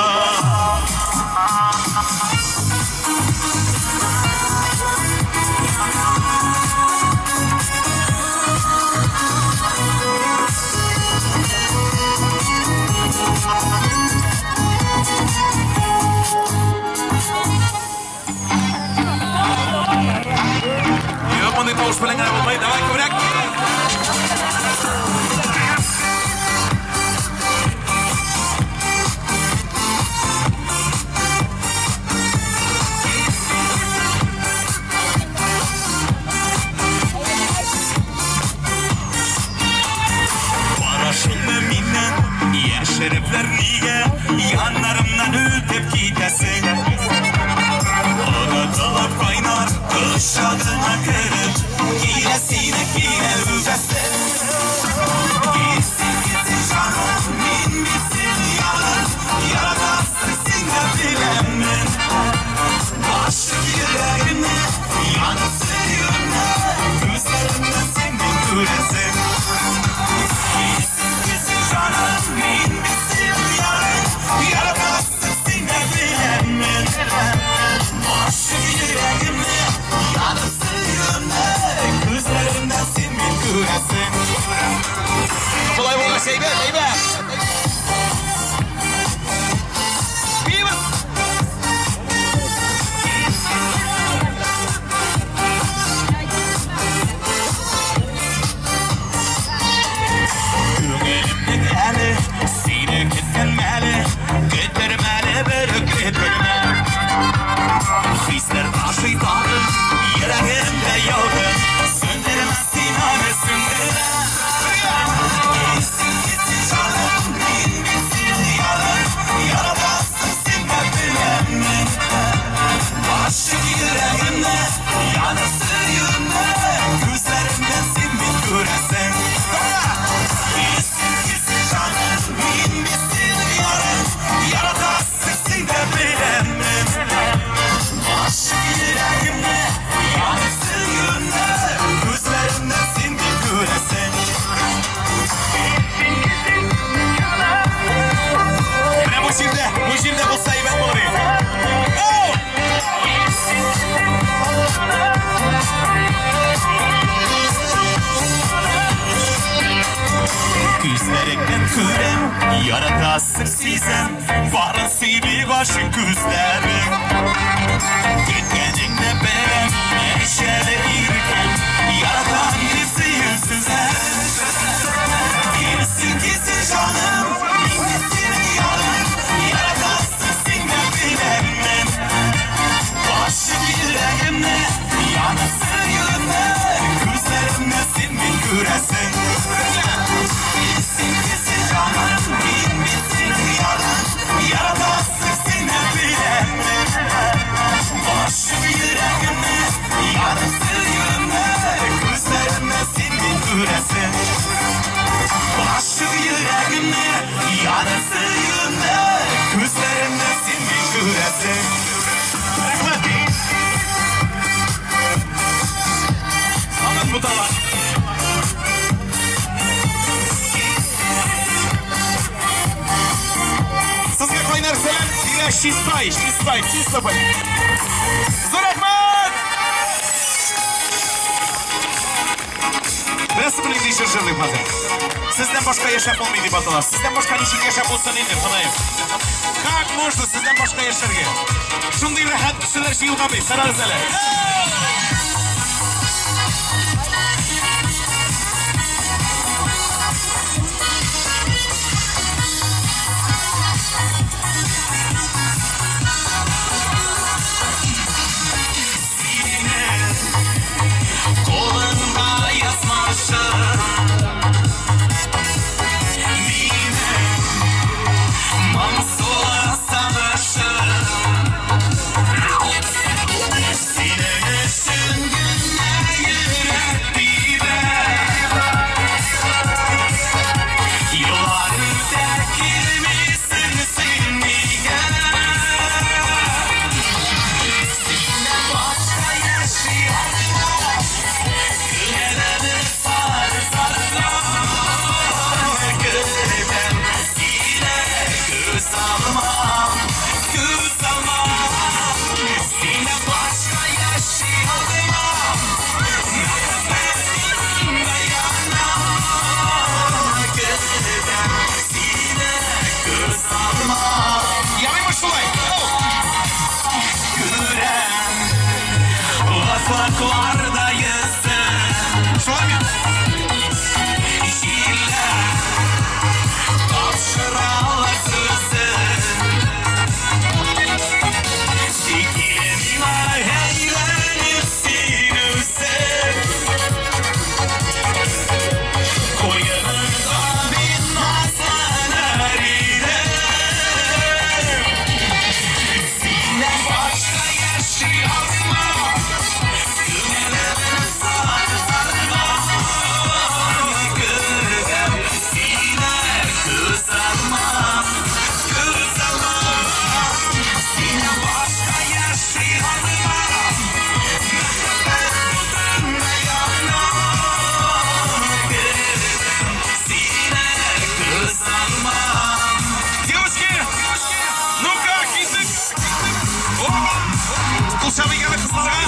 Bunday tovush bilan gina bo'lmaydi. Davay ko'rak. Qarashingni mendan yashiriblar nega? Yanlarimdan o'tib ketasan. Orada qaynar qışagına kırıp Giyesine giye üzesin. Giysin gitsin canım, min bitsin yarın. Yaramazsın sinle bilemin. Başı yüreğine, yanısı yüreğine. Gözlerimde seni göresin. Giysin gitsin canım, min bitsin yarın. Yaramazsın sinle bilemin. Başı yüreğime, yanısı yüreğine. Gözlerimden seni göresin. Kolay bulma Seybe. Göğelimdeki hali, seni gitmeli. Götürmeli bir götürme. Hisler taşı dağın, yüreğimde yağın. Söndürmez sinanı söndürmez. Gitsin gitsin canım, bin bitsin yarın. Yaramazsın sinme bilemin. Başı yüreğimde, yanısı yüreğimde. Gözlerimden seni göresin. Gitsin gitsin canım, bin bitsin yarın. Yaramazsın sinme bilemin. Başı yüreğimde, yanısı yüreğimde. Gözlerimden seni göresin. Bu şirde bu sayıbet mori. Gözlerinden körem, yaratasın sizem. Varın seni başın gözlerim. Gitgecinde berem, neşeli irken. Yaratan birisi yüzsüzler. Gitsin gitsin canım, gitsin yarın. Yaratasın seni bilemin. Başı yüreğimde, yanısı yüreğimde. Gözlerimde seni göresin. Gitsin gitsin canım, gitsin yarın. Yaratasın seni bilemin. Başı yüreğimde, yanısı yüreğimde. Gözlerimde seni göresin. Başı yüreğimde, yanısı yüreğimde. Gözlerimde seni göresin. Aman bu da var. Sizga qaynar salam, ila Shistay. Zo'r rahmat. Nasıl bilin deyişir şırlık hazır. Sizden başka yaşap olmayı deyip atalar. Sizden başka nişik yaşap olsun indi tanayım. Как можно sizden başka yaşarga? Şunday rahat kişiler şey yılgamayı sararızlar. Kolunda yazmaşım Mamsola savaşım Sinene süngünler yürekliğine Yolları tekirmişsin sinniye Sine başka yaşayamam Güleleni sar sarılan Gülden sine göz almam Göz almam Sine başka yaşayamam Nefesim dayanam Gülden sine göz almam Yavaş olay. Gören Vafaklarda yüzün Şolay mı? Şiirler Tavşıralar sözün Dikilime heylenip sinüsün Koyununda binmez nerede Sine başka yaşayamam Gülelerin sarı sarılan Gülden sine göz almam Göz almam Sine başka yaşayamam Nefes tutun dayanam Gülden sine göz almam Девушки, ну как, язык? Опа! Кулшабы ганы кызларға.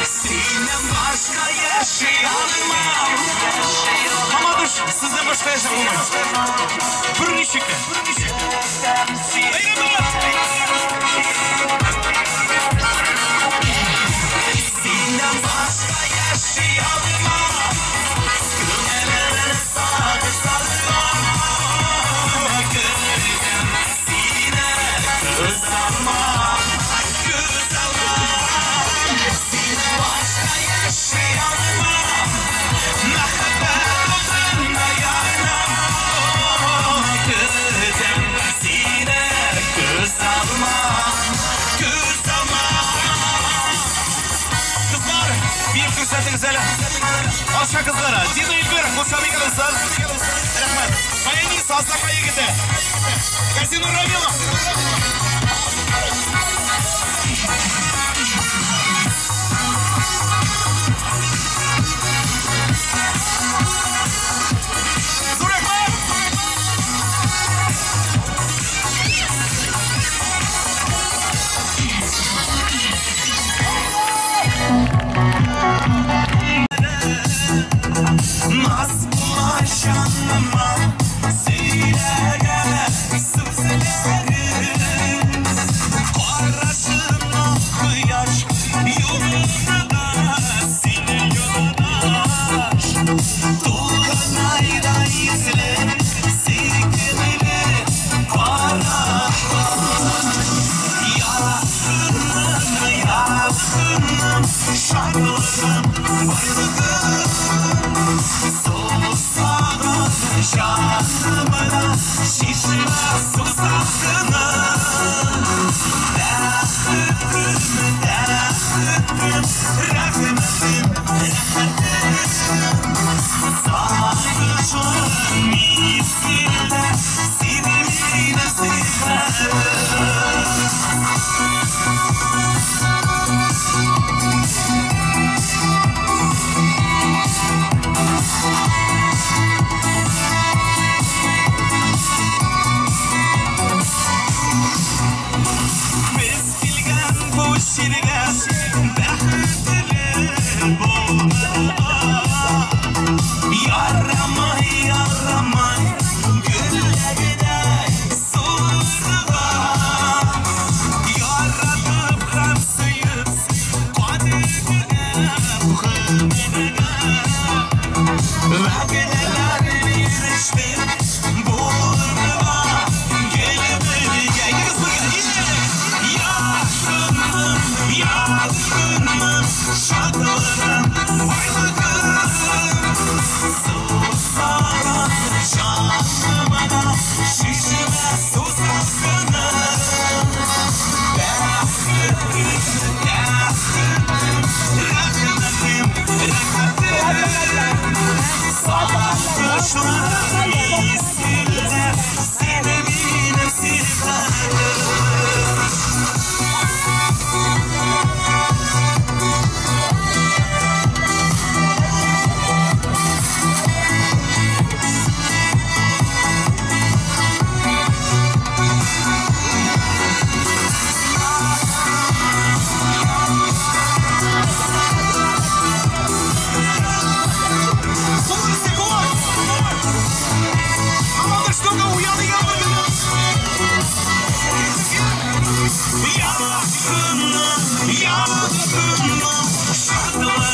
Sinem başka yaşayamam Mamadır, sizden başka yaşam olmayız. Bir nişikle. Hayır Murat. Sinem başka yaşayamam Gülelerin sarı sarılan Gülden sine göz almam Göz almam Sine başka yaşayamam Mehabbetine dayanamam Gülden sine göz almam Göz almam Kızlar, bir fırsatınız hele. Aşağı kızlara, Dino İlgür, Kulşabı kızlar. Rahmet. Bayani sazlamaya gitti. Gazino Ravilo. Zuraklar. Naz bulaşanma Söylere sözleri Karşına kıyaş Yolunda seni yolaş Tuğanayda izle Sevgimini Kara Yarasını Şarkılım Varlığım Soğusana şanımına Şişme susasını Rahmetim, rahmetim Rahmetim, rahmetim Sarışın misile Sinirine sinirine Yandım, yandım, şarkılar